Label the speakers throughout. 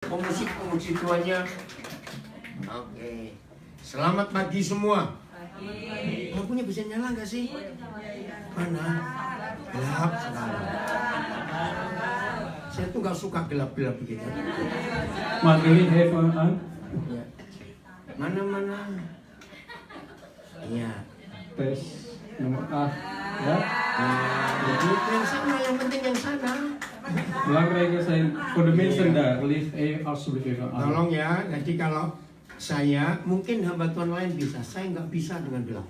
Speaker 1: Pemusik tuanya. Oke. Selamat pagi semua. Lampunya bisa nyala nggak sih? Mana? Gelap sekali. Saya tuh nggak suka gelap-gelap begitu.
Speaker 2: Marjorie heeft aan.
Speaker 1: Ya. Mana? Iya.
Speaker 2: Tes nomor A. Ya.
Speaker 1: Jadi yang sana, yang penting yang sana.
Speaker 2: Belangrijke zijn voor de mensen daar. Licht alsjeblieft even aan.
Speaker 1: Tolong ya. Jadi kalau saya, mungkin hamba Tuhan lain bisa, saya nggak bisa dengan gelap.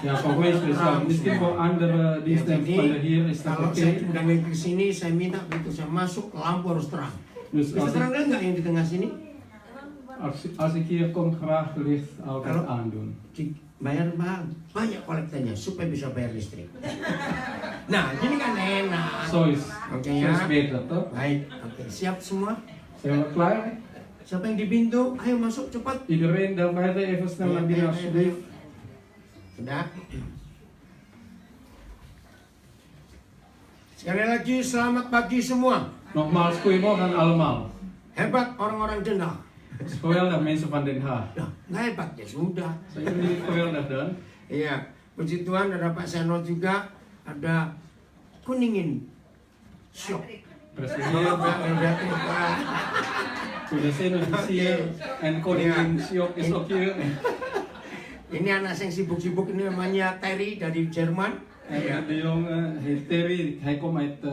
Speaker 2: Ja, voor mensen is dat. Misschien voor andere diensten van de Heer is dat
Speaker 1: Kalau saya
Speaker 2: oké.
Speaker 1: udah ke sini, saya minta begitu saya masuk, lampu harus terang.
Speaker 2: Dus
Speaker 1: Bisa terang nggak yang di tengah sini?
Speaker 2: als ik hier kom, graag licht altijd aandoen.
Speaker 1: Bayar mahal, banyak kolektanya supaya bisa bayar listrik. Nah, gini kan enak.
Speaker 2: Zo is
Speaker 1: Oke ya.
Speaker 2: beter, toch?
Speaker 1: Baik, oke, siap semua.
Speaker 2: Zijn we klaar?
Speaker 1: Siapa yang di pintu? Ayo masuk cepat.
Speaker 2: Iedereen daar buiten even snel naar binnen alsjeblieft.
Speaker 1: Sudah. Sekali lagi selamat pagi semua.
Speaker 2: Nogmaals, goedemorgen allemaal.
Speaker 1: Hebat orang-orang Dendah.
Speaker 2: Geweldig mensen van Den Haag.
Speaker 1: Nah, nggak hebat ya sudah.
Speaker 2: Zijn jullie geweldig dan?
Speaker 1: Iya, puji Tuhan ada Pak Seno juga, ada Kuningin Syok.
Speaker 2: Presiden, sudah saya hier en koningin Syok is ook hier.
Speaker 1: Ini anak yang sibuk-sibuk, ini namanya Terry dari Jerman.
Speaker 2: En de jongen heet Terry, hij komt uit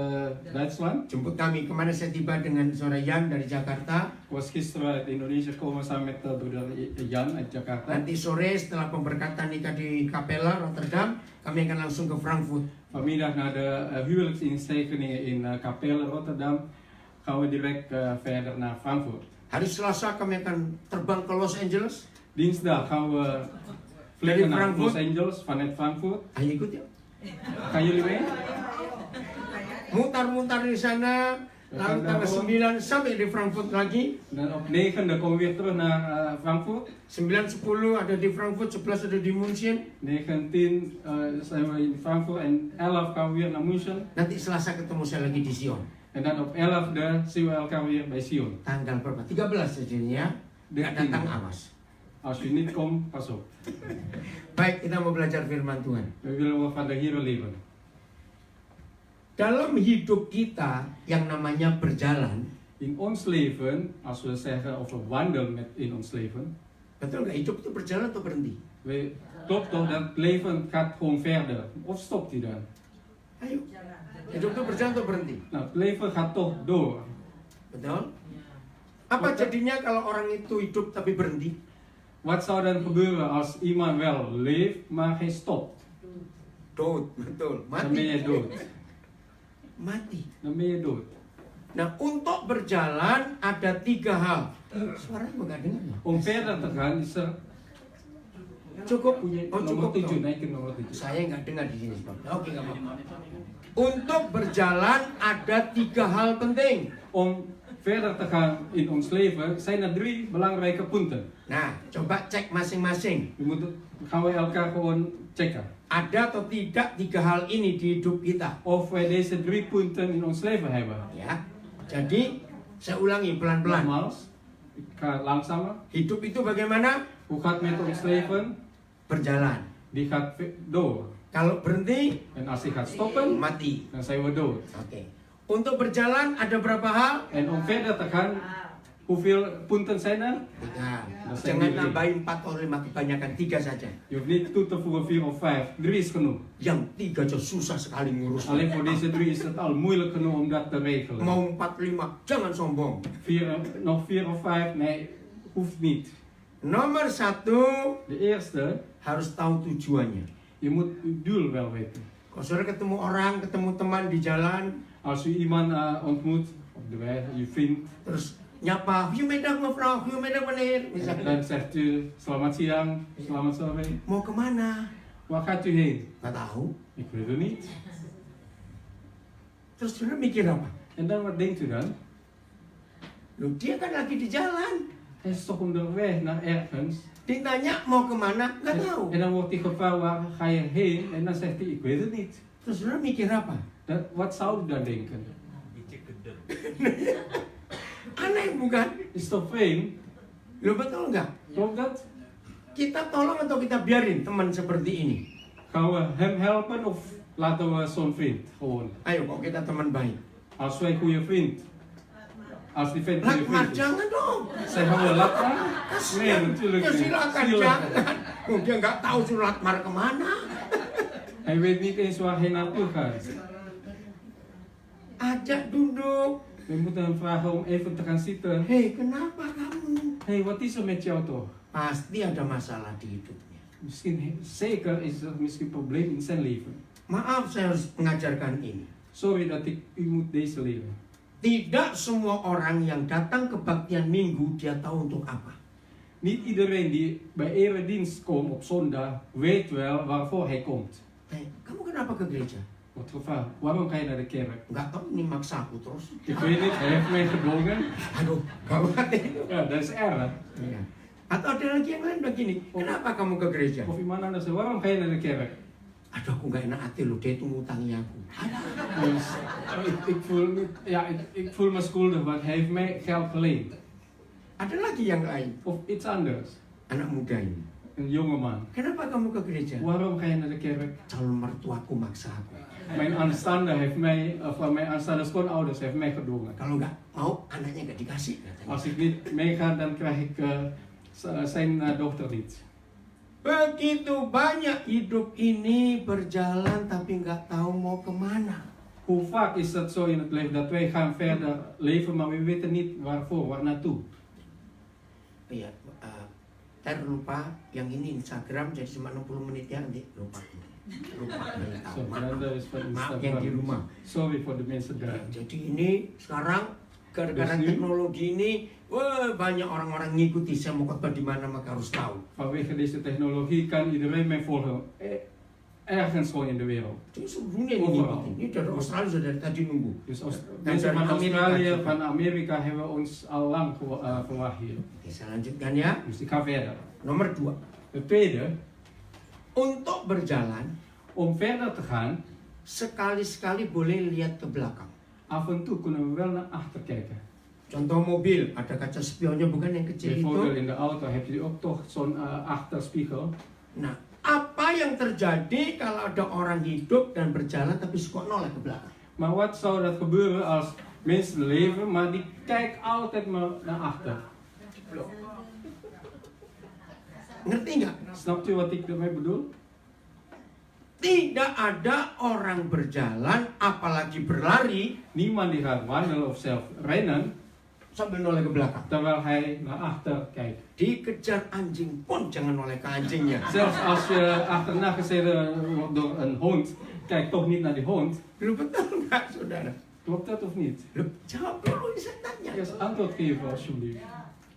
Speaker 2: Duitsland.
Speaker 1: Jemput kami, kemarin saya tiba dengan saudara Jan dari Jakarta.
Speaker 2: Ik was gisteren uit Indonesië gekomen samen met broeder Jan uit Jakarta.
Speaker 1: Nanti sore setelah pemberkatan nikah di Capella, Rotterdam, kami akan langsung ke Frankfurt.
Speaker 2: Vanmiddag na de huwelijksinzegeningen in Capelle, Rotterdam, gaan we direct verder naar Frankfurt.
Speaker 1: Hari Selasa kami akan terbang ke Los Angeles.
Speaker 2: Dinsdag gaan we vliegen naar Los Angeles vanuit Frankfurt.
Speaker 1: Ayo ikut ya.
Speaker 2: Gaan jullie mee?
Speaker 1: Mutar-mutar di sana, lalu tanggal 9 sampai di Frankfurt lagi.
Speaker 2: Dan op 9 dan komen we weer terug naar Frankfurt.
Speaker 1: 9-10 ada di Frankfurt, 11 ada di München.
Speaker 2: 19 zijn we in Frankfurt en 11 gaan we weer naar München.
Speaker 1: Nanti Selasa ketemu saya lagi di Sion.
Speaker 2: En dan op 11e zien we elkaar weer bij Sion.
Speaker 1: Tanggal berapa? 13 jadinya. Nggak datang awas.
Speaker 2: Als je niet komt, pas op.
Speaker 1: Baik, kita mau belajar firman Tuhan.
Speaker 2: We willen wel van de Heer leven.
Speaker 1: Dalam hidup kita yang namanya berjalan,
Speaker 2: In ons leven, als we zeggen of we wandelen in ons leven,
Speaker 1: betul nggak? Hidup itu berjalan atau berhenti?
Speaker 2: klopt toch dat leven gaat gewoon verder? Of stopt hij dan?
Speaker 1: Ayo, hidup itu berjalan atau berhenti?
Speaker 2: Nou, het leven gaat toch door.
Speaker 1: Betul? Apa jadinya kalau orang itu hidup tapi berhenti?
Speaker 2: Wat zou dan gebeuren als iemand wel leeft, maar hij stopt?
Speaker 1: Dood, betul.
Speaker 2: Dan ben je
Speaker 1: Mati.
Speaker 2: dood.
Speaker 1: Mati.
Speaker 2: Dan ben je dood.
Speaker 1: Nah, untuk berjalan ada 3 hal. Suaranya nggak dengar ya?
Speaker 2: Om verder te gaan is er
Speaker 1: Cukup. Oh,
Speaker 2: nomor
Speaker 1: cukup.
Speaker 2: 7, naik ke nomor 7.
Speaker 1: Saya nggak dengar di sini sebabnya. Oke, nggak apa-apa. Untuk berjalan ada 3 hal penting.
Speaker 2: Om verder te gaan in ons leven zijn er 3 belangrijke punten.
Speaker 1: Nah, coba cek masing-masing.
Speaker 2: Gaan we elkaar gewoon checken.
Speaker 1: Ada atau tidak 3 hal ini di hidup kita?
Speaker 2: Of wij deze 3 punten in ons leven hebben.
Speaker 1: Ya. Jadi, saya ulangi pelan-pelan.
Speaker 2: Nogmaals, ik ga langzamer.
Speaker 1: Hidup itu bagaimana?
Speaker 2: Hoe gaat het met ons leven?
Speaker 1: Berjalan.
Speaker 2: Die gaat door.
Speaker 1: Kalau berhenti,
Speaker 2: En als die gaat stoppen,
Speaker 1: mati.
Speaker 2: dan zijn we dood.
Speaker 1: Oke. Untuk berjalan ada berapa hal?
Speaker 2: En om verder te gaan, hoeveel punten zijn er?
Speaker 1: 3.
Speaker 2: Dat zijn
Speaker 1: Jangan
Speaker 2: die 3.
Speaker 1: nambahin 4 atau 5, kebanyakan 3 saja.
Speaker 2: Je hoeft niet toe te voegen 4 of 5. 3 is genoeg.
Speaker 1: Yang 3 aja susah sekali ngurus.
Speaker 2: Alleen voor deze 3 is het al moeilijk genoeg om dat te regelen.
Speaker 1: Mau 4, 5, jangan sombong.
Speaker 2: 4, nog 4 of 5, nee, hoeft niet.
Speaker 1: Nomor 1,
Speaker 2: De eerste,
Speaker 1: harus tahu tujuannya.
Speaker 2: je moet uw doel wel weten.
Speaker 1: Kalau saudara ketemu orang, ketemu teman di jalan,
Speaker 2: Als u iemand ontmoet op de weg, je vindt,
Speaker 1: terus nyapa, goedemiddag mevrouw, goedemiddag meneer, misalnya.
Speaker 2: dan zegt u selamat siang, selamat sore.
Speaker 1: Mau kemana?
Speaker 2: Waar gaat u heen?
Speaker 1: Nggak tahu.
Speaker 2: Ik weet het niet.
Speaker 1: Terus saudara mikir apa?
Speaker 2: En dan wat denkt u dan?
Speaker 1: Loh, dia kan lagi di jalan.
Speaker 2: Hij is toch onderweg naar ergens.
Speaker 1: Ditanya mau kemana? Nggak tahu.
Speaker 2: En dan wordt hij gevraagd waar ga je heen? En dan zegt hij ik weet het niet.
Speaker 1: Terus saudara mikir apa?
Speaker 2: Wat zou u dan denken?
Speaker 1: Aneh bukan?
Speaker 2: Is toch vreemd?
Speaker 1: Lo betul nggak?
Speaker 2: Klopt dat?
Speaker 1: Kita tolong atau kita biarin teman seperti ini?
Speaker 2: Gaan we hem helpen of laten we zo'n vriend gewoon?
Speaker 1: Ayo, kok kita teman baik.
Speaker 2: Als wij goede vriend. Als die vent goede
Speaker 1: Lakmar,
Speaker 2: vriend is.
Speaker 1: jangan dong.
Speaker 2: Zeggen we Lakmar? Nee, natuurlijk
Speaker 1: Ya
Speaker 2: niet.
Speaker 1: silakan,
Speaker 2: Silakan.
Speaker 1: jangan. Oh, dia nggak tahu suruh Lakmar kemana.
Speaker 2: Hij weet niet eens waar hij naartoe gaat.
Speaker 1: Ajak duduk.
Speaker 2: We moeten hem vragen om even te gaan zitten.
Speaker 1: Hei, kenapa kamu?
Speaker 2: Hé, wat is er met jou toch?
Speaker 1: Pasti ada masalah di hidupnya.
Speaker 2: Misschien, zeker is er misschien een probleem in zijn leven.
Speaker 1: Maaf, saya harus mengajarkan ini.
Speaker 2: Sorry dat ik u moet deze leren.
Speaker 1: Tidak semua orang yang datang kebaktian minggu dia tahu untuk apa.
Speaker 2: Niet iedereen die bij eredienst komt op zondag weet wel waarvoor hij komt.
Speaker 1: Hei, kamu kenapa ke gereja?
Speaker 2: Wordt gevraagd, waarom ga je naar de kerk?
Speaker 1: Nggak tahu, ini maksa aku terus.
Speaker 2: Ik weet niet, hij heeft mij gedwongen.
Speaker 1: Aduh, gawat ini.
Speaker 2: Ja, dat is erg.
Speaker 1: Iya. Atau ada lagi yang lain begini, kenapa kamu ke gereja?
Speaker 2: Of iemand anders zegt, waarom ga je naar de kerk?
Speaker 1: Aduh, aku nggak enak hati loh, dia itu ngutangi aku.
Speaker 2: Dus ik voel, ja, ik voel me schuldig, want hij heeft mij geld geleend.
Speaker 1: Ada lagi yang lain,
Speaker 2: Of iets anders.
Speaker 1: anak muda ini.
Speaker 2: Een jongeman.
Speaker 1: Kenapa kamu ke gereja?
Speaker 2: Waarom ga je naar de kerk?
Speaker 1: Calon mertuaku maksa aku.
Speaker 2: Mijn aanstaande heeft mij, of mijn aanstaande schoonouders heeft mij gedwongen.
Speaker 1: Kalau nggak mau, anaknya nggak dikasih katanya.
Speaker 2: Als ik niet meega, dan krijg ik zijn dochter niet.
Speaker 1: Begitu banyak hidup ini berjalan tapi nggak tahu mau kemana.
Speaker 2: Hoe vaak is dat zo in het leven dat wij gaan verder leven, maar we weten niet waarvoor, waar naartoe.
Speaker 1: Iya, ntar lupa yang ini Instagram jadi cuma 60 menit ya, nanti lupa. Lupa dari tahu.
Speaker 2: Zo, Miranda is van
Speaker 1: Maaf yang di rumah.
Speaker 2: Sorry voor de mensen daar.
Speaker 1: Jadi ini sekarang gara-gara
Speaker 2: Dus nu?
Speaker 1: teknologi ini, wah banyak orang-orang ngikuti. Saya mau khotbah di mana maka harus tahu.
Speaker 2: Vanwege deze technologie kan iedereen mij volgen. Ergens gewoon in de wereld.
Speaker 1: Jadi seluruh dunia ini
Speaker 2: Overal.
Speaker 1: ngikutin. Ini dari Australia sudah dari tadi nunggu.
Speaker 2: Dus
Speaker 1: Dan
Speaker 2: mensen
Speaker 1: dari
Speaker 2: van
Speaker 1: Amerika
Speaker 2: Australië,
Speaker 1: juga.
Speaker 2: van Amerika hebben ons al lang verwacht hier.
Speaker 1: Oke, saya lanjutkan ya.
Speaker 2: Dus ik ga verder.
Speaker 1: Nomor 2.
Speaker 2: Het tweede,
Speaker 1: Untuk berjalan,
Speaker 2: om verder te gaan,
Speaker 1: sekali-sekali boleh lihat ke belakang.
Speaker 2: af en toe kunnen we wel naar achter kijken.
Speaker 1: Contoh mobil, ada kaca spionnya bukan yang kecil
Speaker 2: Bijvoorbeeld
Speaker 1: itu.
Speaker 2: in de auto heb je ook toch zo'n achterspiegel.
Speaker 1: Nah, apa yang terjadi kalau ada orang hidup dan berjalan tapi suka noleh ke belakang?
Speaker 2: Maar wat zou dat gebeuren als mensen leven, maar die kijken altijd maar naar achter?
Speaker 1: Ngerti nggak?
Speaker 2: Snapt u wat ik daarmee bedoel?
Speaker 1: Tidak ada orang berjalan, apalagi berlari,
Speaker 2: Niemand die gaat wandelen of zelf rennen,
Speaker 1: sambil noleh ke belakang.
Speaker 2: terwijl hij naar achter kijkt.
Speaker 1: Dikejar anjing pun jangan noleh ke anjingnya.
Speaker 2: Zelfs als je achterna gezeten wordt door een hond, kijk toch niet naar die hond.
Speaker 1: Lu betul nggak, saudara?
Speaker 2: Klopt dat of niet?
Speaker 1: Lu jawab dulu, saya tanya.
Speaker 2: Eerst antwoord geven alsjeblieft.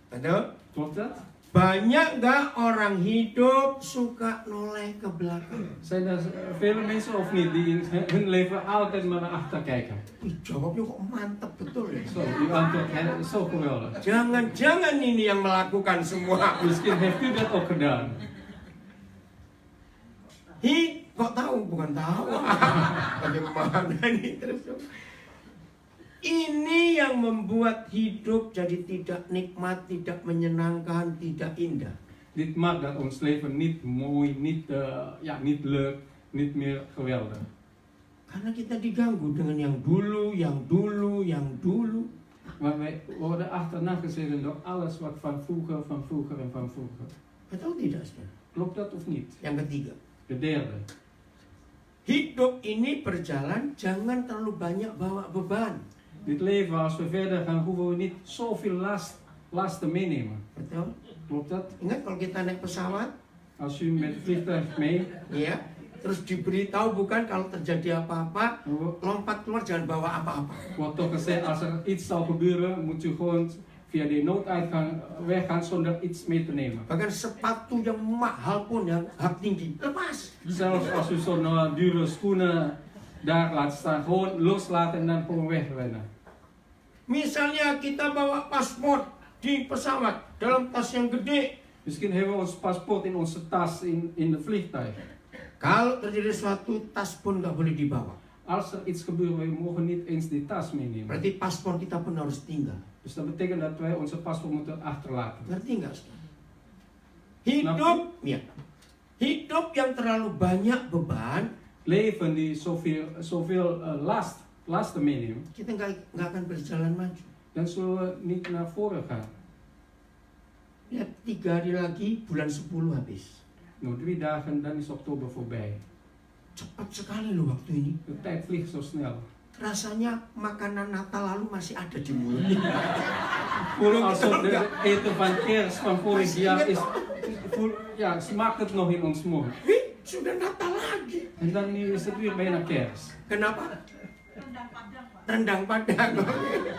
Speaker 1: Betul?
Speaker 2: Klopt dat?
Speaker 1: Banyak nggak orang hidup suka noleh ke belakang?
Speaker 2: Zijn er vele mensen of niet die in hun leven altijd maar naar achter kijken?
Speaker 1: Ih, jawabnya kok mantap betul ya.
Speaker 2: Zo, uw antwoord is zo geweldig.
Speaker 1: Jangan-jangan ini yang melakukan semua.
Speaker 2: Misschien heeft u dat ook gedaan.
Speaker 1: Kok tahu? Bukan tahu. Bagaimana ini terus? Ini yang membuat hidup jadi tidak nikmat, tidak menyenangkan, tidak indah.
Speaker 2: Dit maakt dat ons leven niet mooi, niet leuk, niet meer geweldig.
Speaker 1: Karena kita diganggu dengan yang dulu, yang dulu, yang dulu.
Speaker 2: Maar wij worden achterna gezeten door alles wat van vroeger en van vroeger.
Speaker 1: Betul tidak, saudara?
Speaker 2: Klopt dat of niet?
Speaker 1: Yang ketiga,
Speaker 2: De derde.
Speaker 1: hidup ini berjalan, jangan terlalu banyak bawa beban.
Speaker 2: Dit leven, als we verder gaan, hoeven we niet zoveel lasten meenemen.
Speaker 1: Betul?
Speaker 2: Klopt dat?
Speaker 1: Ingat kalau kita naik pesawat,
Speaker 2: Als u met vliegtuig mee,
Speaker 1: ya, terus diberitahu bukan kalau terjadi apa-apa, lompat keluar jangan bawa apa-apa.
Speaker 2: wordt toch gezegd, als er iets zal gebeuren, moet u gewoon via de nooduitgang weggaan zonder iets mee te nemen.
Speaker 1: Bahkan sepatu yang mahal pun yang hak tinggi, lepas.
Speaker 2: Zelfs als u zo'n dure schoenen daar laat staan, gewoon loslaten en dan gewoon wegrennen.
Speaker 1: Misalnya kita bawa paspor di pesawat dalam tas yang gede.
Speaker 2: Misschien hebben we ons paspoort in onze tas in het vliegtuig.
Speaker 1: Kalau terjadi suatu, tas pun nggak boleh dibawa.
Speaker 2: Als er iets gebeurt, we mogen niet eens die tas meenemen.
Speaker 1: Berarti paspor kita pun harus tinggal.
Speaker 2: Dus dat betekent dat wij onze paspoort moeten achterlaten.
Speaker 1: Ngerti nggak, saudara? Hidup yang terlalu banyak beban,
Speaker 2: Leven die zoveel lasten meenemen,
Speaker 1: kita nggak akan berjalan maju.
Speaker 2: dan zullen we niet naar voren gaan.
Speaker 1: Ya, 3 hari lagi bulan 10 habis.
Speaker 2: Nog 3 dagen, dan is oktober voorbij.
Speaker 1: Cepat sekali loh waktu ini.
Speaker 2: De tijd vliegt zo snel.
Speaker 1: Rasanya makanan Natal lalu masih ada di mulut.
Speaker 2: Alsof de eten van kerst van vorig jaar is... smaakt het nog in ons mond.
Speaker 1: Sudah Natal lagi.
Speaker 2: En dan nu is het weer bijna kerst.
Speaker 1: Kenapa? Rendang Padang.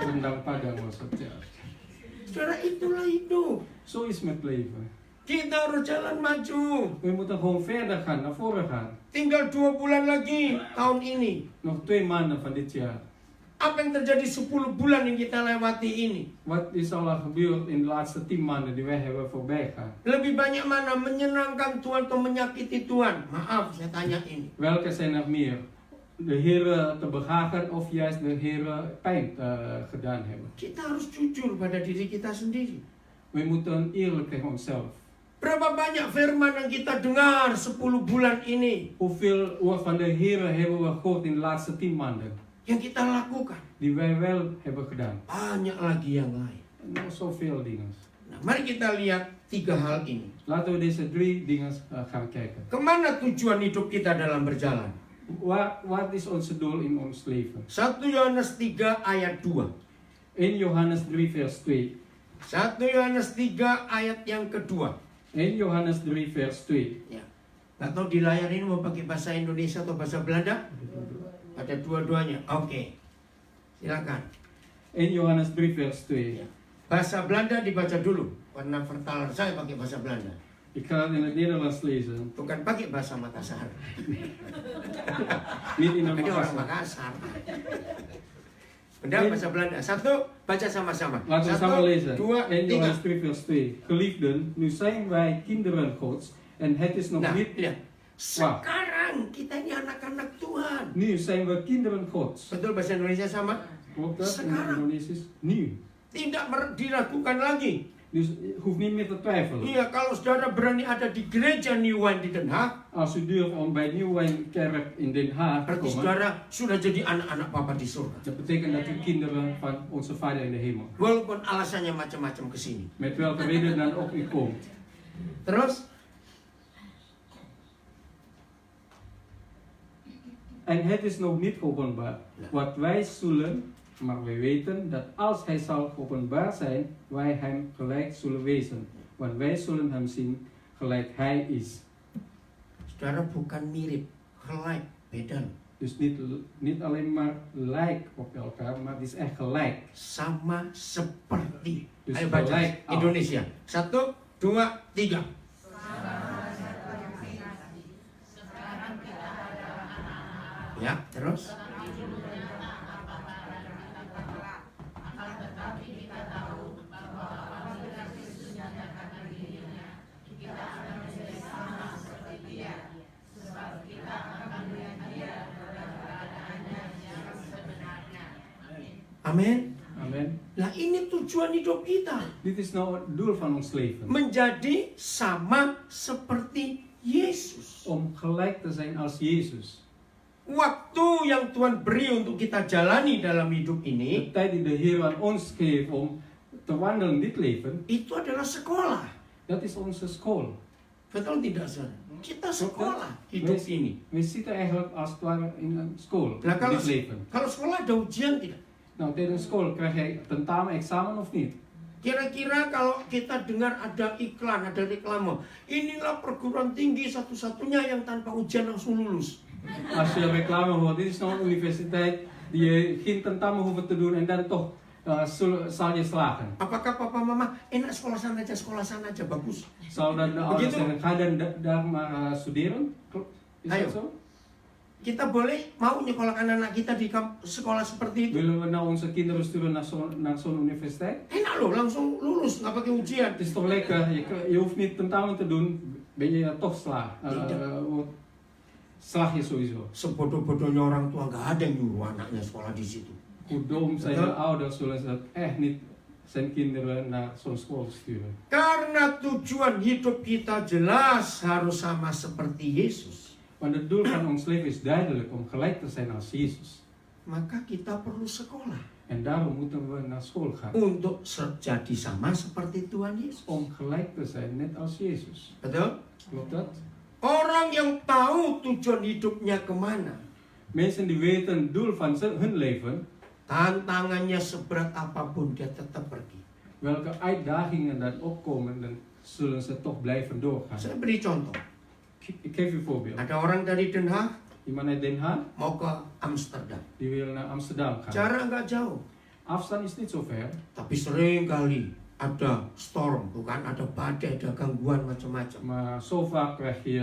Speaker 2: Rendang Padang was het, ja.
Speaker 1: Saudara, itulah hidup.
Speaker 2: Zo is met leven.
Speaker 1: Kita harus jalan maju.
Speaker 2: We moeten gewoon verder gaan, naar voren gaan.
Speaker 1: Tinggal 2 bulan lagi tahun ini.
Speaker 2: Nog 2 maanden van dit jaar.
Speaker 1: Apa yang terjadi 10 bulan yang kita lewati ini?
Speaker 2: Wat is al gebeurd in de laatste 10 maanden die wij hebben voorbij gaan?
Speaker 1: Lebih banyak mana menyenangkan Tuhan atau menyakiti Tuhan? Maaf, saya tanya ini.
Speaker 2: Welke zijn er meer? De Heer te behagen of juist de Heer pijn gedaan hebben?
Speaker 1: Kita harus jujur pada diri kita sendiri.
Speaker 2: We moeten eerlijk tegen onszelf.
Speaker 1: Berapa banyak firman yang kita dengar 10 bulan ini
Speaker 2: Hoeveel woord van de Heer hebben we gehoord in de laatste 10 maanden?
Speaker 1: yang kita lakukan?
Speaker 2: Die wij wel hebben gedaan.
Speaker 1: Banyak lagi yang lain.
Speaker 2: Nog zoveel dingen.
Speaker 1: Nah, mari kita lihat 3 hal ini.
Speaker 2: Laten we deze 3 dingen gaan kijken.
Speaker 1: Kemana tujuan hidup kita dalam berjalan?
Speaker 2: Wat is ons doel in ons leven?
Speaker 1: 1 Yohanes 3 ayat 2.
Speaker 2: 1 Johannes 3 vers 2.
Speaker 1: 1 Yohanes 3 ayat yang kedua.
Speaker 2: 1 Johannes 3 vers 2.
Speaker 1: Ya. Nggak tahu di layar ini mau pakai bahasa Indonesia atau bahasa Belanda? Ada dua-duanya. Oke. Silakan.
Speaker 2: 1 Johannes 3 vers 2.
Speaker 1: Ya. Bahasa Belanda dibaca dulu. Karena vertaler saya pakai bahasa Belanda.
Speaker 2: Ik ga het in het Nederlands lezen.
Speaker 1: Bukan pakai bahasa Makassar.
Speaker 2: Niet in het
Speaker 1: Ini orang
Speaker 2: Makassar.
Speaker 1: Makassar. Benar bahasa Belanda. 1, baca sama-sama.
Speaker 2: Laten we samen lezen.
Speaker 1: 2,
Speaker 2: 1 Johannes
Speaker 1: 3.
Speaker 2: 3 vers 2. Geliefden, nu zijn wij kinderen Gods en het is nog
Speaker 1: Nah,
Speaker 2: niet...
Speaker 1: lihat. Sekarang kita ini anak-anak Tuhan.
Speaker 2: Nu zijn we kinderen Gods.
Speaker 1: Betul bahasa Indonesia sama?
Speaker 2: Klopt dat in het
Speaker 1: Sekarang.
Speaker 2: Indonesisch? Nu.
Speaker 1: Tidak diragukan lagi.
Speaker 2: Dus je hoeft niet meer te twijfelen.
Speaker 1: Iya, kalau saudara berani ada di gereja New Wine di Den Haag,
Speaker 2: Als u durft om bij New Wine Kerk in Den Haag te
Speaker 1: berarti
Speaker 2: komen,
Speaker 1: saudara sudah jadi anak-anak Bapa di surga.
Speaker 2: dat betekent dat u kinderen van onze Vader in de hemel.
Speaker 1: Walaupun alasannya macam-macam ke sini.
Speaker 2: Met welke reden dan ook u komt.
Speaker 1: Terus,
Speaker 2: En het is nog niet openbaar wat wij zullen, maar wij weten dat als hij zal openbaar zijn, wij hem gelijk zullen wezen. Want wij zullen hem zien gelijk hij is.
Speaker 1: saudara bukan mirip, gelijk, beda.
Speaker 2: Dus niet alleen maar lijk op elkaar, maar het is echt gelijk.
Speaker 1: Sama seperti.
Speaker 2: Dus
Speaker 1: Ayo baca
Speaker 2: gelijk af.
Speaker 1: Indonesia. 1, 2, 3. Ya, terus. Amin.
Speaker 2: Amen.
Speaker 1: Nah, ini tujuan hidup kita.
Speaker 2: Dit is nou het doel van ons leven.
Speaker 1: Menjadi sama seperti Yesus.
Speaker 2: Om gelijk te zijn als Jezus.
Speaker 1: Waktu yang Tuhan beri untuk kita jalani dalam hidup
Speaker 2: De
Speaker 1: ini,
Speaker 2: tijd die de Heer aan ons geeft om te wandelen in dit leven,
Speaker 1: itu adalah sekolah.
Speaker 2: dat is onze school.
Speaker 1: Betul tidak, saudara? Kita sekolah hidup ini.
Speaker 2: We zitten eigenlijk als het ware in een school,
Speaker 1: Nah,
Speaker 2: in dit leven.
Speaker 1: kalau sekolah ada ujian tidak?
Speaker 2: Nou, tijdens school krijg je tentamen, examen of niet?
Speaker 1: Kira-kira kalau kita dengar ada iklan, ada reklame, inilah perguruan tinggi satu-satunya yang tanpa ujian langsung lulus.
Speaker 2: Als je reclame hoort, dit is nou een universiteit die je geen tentamen hoeft te doen en dan toch zal je slagen.
Speaker 1: Apakah papa mama enak sekolah sana aja bagus?
Speaker 2: Zal dan de ouders
Speaker 1: Begitu.
Speaker 2: zeggen, ga dan daar maar studeren? Is
Speaker 1: Ayo.
Speaker 2: dat zo?
Speaker 1: Kita boleh mau nyekolahkan anak kita di sekolah seperti itu?
Speaker 2: Willen we nou onze kinderen sturen naar zo'n universiteit?
Speaker 1: Enak loh, langsung lulus, nggak pakai ujian.
Speaker 2: Het is toch lekker, je hoeft niet tentamen te doen, ben je toch slag je sowieso.
Speaker 1: Sebodoh-bodohnya orang tua nggak ada yang nyuruh anaknya sekolah di situ.
Speaker 2: Hoe dom zijn de ouders, zullen ze dat echt niet zijn kinderen naar zo'n school sturen.
Speaker 1: Karena tujuan hidup kita jelas harus sama seperti Yesus.
Speaker 2: Want het doel van ons leven is duidelijk om gelijk te zijn als Jezus.
Speaker 1: Maka kita perlu sekolah
Speaker 2: En daarom moeten we naar school gaan.
Speaker 1: untuk jadi sama seperti Tuhan Yesus.
Speaker 2: Om gelijk te zijn, net als Jezus.
Speaker 1: Betul?
Speaker 2: Klopt dat?
Speaker 1: Orang yang tahu tujuan hidupnya kemana,
Speaker 2: Mensen die weten het doel van hun leven,
Speaker 1: tantangannya seberat apapun dia tetap pergi.
Speaker 2: welke uitdagingen dan opkomen, dan zullen ze toch blijven doorgaan.
Speaker 1: Saya beri contoh.
Speaker 2: Ik geef u een voorbeeld.
Speaker 1: Ada orang dari Den Haag
Speaker 2: Iemand uit Den Haag,
Speaker 1: mau ke Amsterdam.
Speaker 2: die wil naar Amsterdam gaan.
Speaker 1: Jarak nggak jauh,
Speaker 2: Afstand is niet zo ver,
Speaker 1: tapi sering kali ada storm, bukan ada badai, ada gangguan macam-macam.
Speaker 2: maar zo vaak krijg je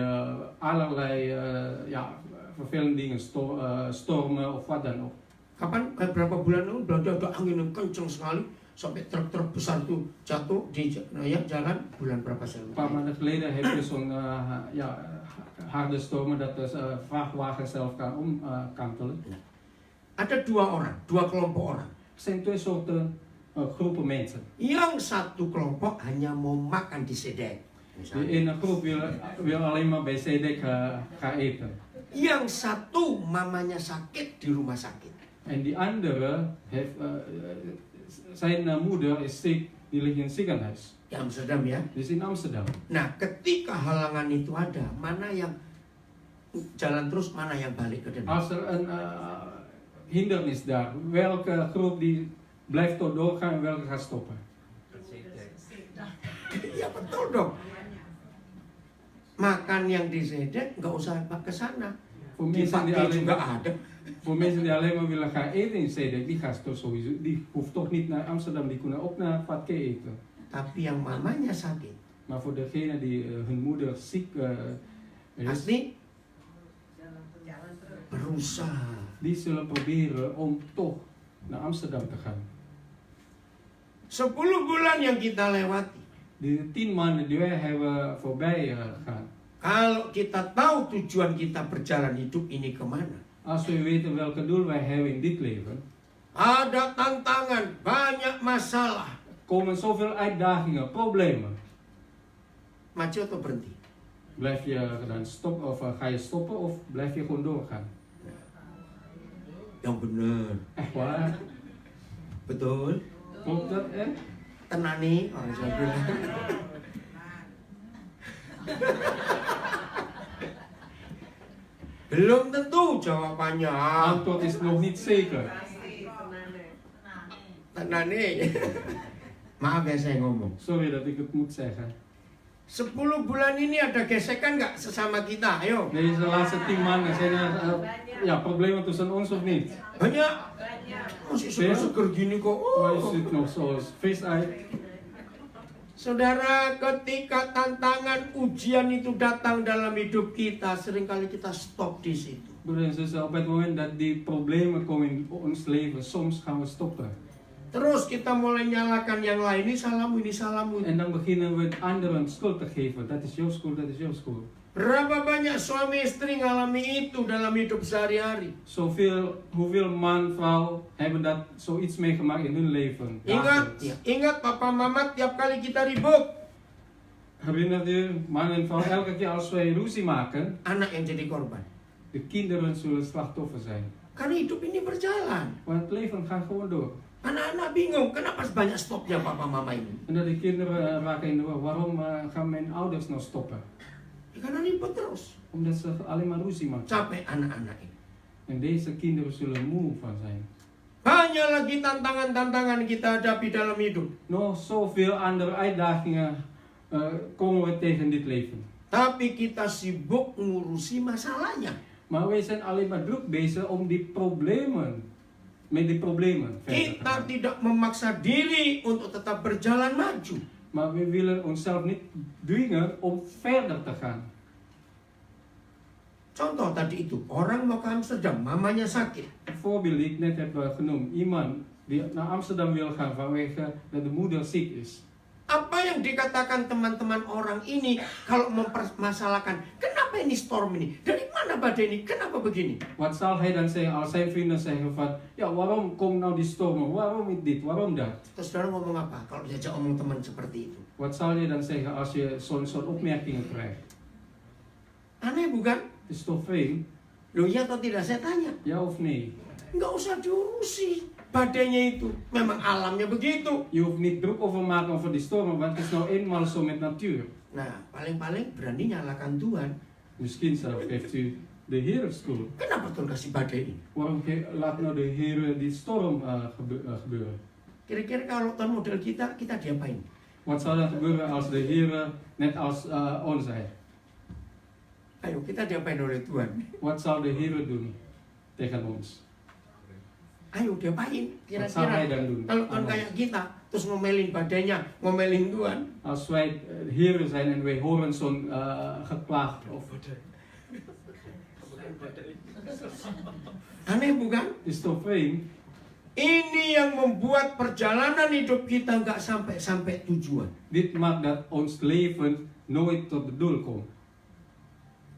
Speaker 2: allerlei vervelende dingen, stormen of wat dan ook.
Speaker 1: Kapan? Beberapa bulan lalu Belanda ada angin yang kencang sekali sampai truk-truk besar itu jatuh di jalan. Bulan berapa saya
Speaker 2: Een paar maanden geleden heb je zo'n harde stormen dat de vrachtwagen zelf kan omkantelen.
Speaker 1: Ada dua kelompok orang.
Speaker 2: Er zijn twee soorten groepen mensen.
Speaker 1: Yang satu kelompok hanya mau makan di sedek.
Speaker 2: De ene groep wil alleen maar bij Sedek gaan eten.
Speaker 1: Yang satu mamanya sakit di rumah sakit.
Speaker 2: En die andere heeft, zijn moeder is ziek, die ligt in het ziekenhuis.
Speaker 1: Di Amsterdam ya.
Speaker 2: Dus in Amsterdam.
Speaker 1: Nah, ketika halangan itu ada, mana yang jalan terus, mana yang balik ke Den Haag?
Speaker 2: Als er een hindernis daar, welke groep die blijft tot doorgaan en welke gaat stoppen?
Speaker 1: Ya betul dong. Makan yang di Sedek nggak usah ke sana.
Speaker 2: Voor
Speaker 1: Di
Speaker 2: mensen, die
Speaker 1: Pati
Speaker 2: alleen
Speaker 1: juga
Speaker 2: maar,
Speaker 1: ada.
Speaker 2: voor mensen die alleen maar willen gaan eten in Sedek, die gaat toch sowieso, die hoeft toch niet naar Amsterdam, die kunnen ook naar Vatke eten.
Speaker 1: Tapi yang mamanya sakit,
Speaker 2: Maar voor degene die hun moeder ziek is,
Speaker 1: pasti berusaha.
Speaker 2: die zullen proberen om toch naar Amsterdam te gaan.
Speaker 1: 10 bulan yang kita lewati,
Speaker 2: Die 10 maanden die wij hebben voorbij gaan.
Speaker 1: kalau kita tahu tujuan kita berjalan hidup ini kemana,
Speaker 2: Als we weten welke doel wij hebben in dit leven,
Speaker 1: ada tantangan, banyak masalah,
Speaker 2: komen zoveel uitdagingen, problemen.
Speaker 1: maju atau berhenti?
Speaker 2: Blijf je dan stoppen of ga je stoppen of blijf je gewoon doorgaan?
Speaker 1: Yang benar,
Speaker 2: Echt waar?
Speaker 1: betul.
Speaker 2: Klopt dat,
Speaker 1: Tenani, orang saya bilang. Belum tentu jawabannya.
Speaker 2: Antwoord is nog niet zeker.
Speaker 1: Tenani. Maaf ya saya ngomong.
Speaker 2: Sorry dat ik het moet zeggen.
Speaker 1: 10 bulan ini ada gesekan nggak sesama kita? Ayo.
Speaker 2: Deze laatste 10 maanden zijn er problemen tussen ons of niet?
Speaker 1: Banyak. Masih seger gini kok.
Speaker 2: Maar is het nog zoals vis uit?
Speaker 1: Saudara, ketika tantangan ujian itu datang dalam hidup kita, seringkali kita stop di situ.
Speaker 2: Broeder en zussen, op het moment dat die problemen komen in ons leven, soms gaan we stoppen.
Speaker 1: Terus kita mulai nyalakan yang lain, ini salahmu, ini salahmu.
Speaker 2: En dan beginnen we het anderen schuld te geven. Dat is jouw schuld, dat is jouw schuld.
Speaker 1: Berapa banyak suami istri ngalami itu dalam hidup sehari-hari?
Speaker 2: Hoeveel man, vrouw hebben dat zoiets meegemaakt in hun leven?
Speaker 1: Ingat,
Speaker 2: dagelijks?
Speaker 1: ya, ingat papa mama tiap kali kita ribut,
Speaker 2: Herinnert u, man en vrouw, elke keer als wij ruzie maken,
Speaker 1: anak yang jadi korban.
Speaker 2: de kinderen zullen slachtoffer zijn.
Speaker 1: Karena hidup ini berjalan.
Speaker 2: Want het leven gaat gewoon door.
Speaker 1: Anak-anak bingung, kenapa banyak stopnya papa mama ini?
Speaker 2: En dat de kinderen raken in de war. Waarom gaan mijn ouders nou stoppen?
Speaker 1: Ya, karena ribut terus.
Speaker 2: Omdat ze alleen maar ruzie maken.
Speaker 1: Capek anak-anak ini.
Speaker 2: En deze kinderen zullen moe van zijn.
Speaker 1: Banyak lagi tantangan-tantangan kita hadapi dalam hidup.
Speaker 2: Nog zoveel andere uitdagingen komen we tegen dit leven.
Speaker 1: Tapi kita sibuk ngurusi masalahnya.
Speaker 2: Maar wij zijn alleen maar druk bezig om die problemen, met die problemen verder te
Speaker 1: Kita
Speaker 2: gaan.
Speaker 1: tidak memaksa diri untuk tetap berjalan maju.
Speaker 2: Maar we willen onszelf niet dwingen om verder te gaan.
Speaker 1: Contoh tadi itu, orang mau ke Amsterdam, mamanya sakit.
Speaker 2: Een voorbeeld die ik net heb genoemd. Iemand die naar Amsterdam wil gaan vanwege dat de moeder ziek is.
Speaker 1: Apa yang dikatakan teman-teman orang ini kalau mempermasalahkan, kenapa ini storm ini? Dari mana badai ini? Kenapa begini?
Speaker 2: Wat zal hij dan zeggen als zijn vrienden zeggen van, ja, waarom komt nou die stormen? Waarom dit? Waarom dat?
Speaker 1: Terus saudara ngomong apa kalau diajak omong teman seperti itu?
Speaker 2: Wat zal je dan zeggen als je zo'n soort opmerkingen krijgt?
Speaker 1: Aneh bukan?
Speaker 2: Het is toch vreemd?
Speaker 1: Loh iya atau tidak? Saya tanya.
Speaker 2: Ja of nee?
Speaker 1: Nggak usah diurusi badainya itu. Memang alamnya begitu.
Speaker 2: Je hoeft niet druk over maken over die stormen, want het is nou eenmaal zo met natuur.
Speaker 1: Nah, paling-paling berani nyalakan Tuhan.
Speaker 2: Misschien zelf geeft u de Heer schuld.
Speaker 1: Kenapa Tuhan kasih badai ini?
Speaker 2: Waarom laat nou de Heer die storm gebeuren?
Speaker 1: Kira-kira kalau Tuhan model kita diapain?
Speaker 2: Wat zal er gebeuren als de Heer net als ons zijn?
Speaker 1: Ayo, kita diapain oleh Tuhan?
Speaker 2: Wat zal de Heer doen tegen ons?
Speaker 1: Ayo, diapain?
Speaker 2: Wat zal hij
Speaker 1: Kira-kira
Speaker 2: dan doen?
Speaker 1: kalau Tuhan
Speaker 2: aan
Speaker 1: kayak
Speaker 2: ons?
Speaker 1: kita, terus ngomelin badainya, ngomelin Tuhan.
Speaker 2: Als wij heren zijn en wij horen zo'n geklaag of
Speaker 1: Aneh bukan?
Speaker 2: is toch vreemd?
Speaker 1: Ini yang membuat perjalanan hidup kita nggak sampai tujuan.
Speaker 2: Dit maakt dat ons leven nooit tot het doel komt.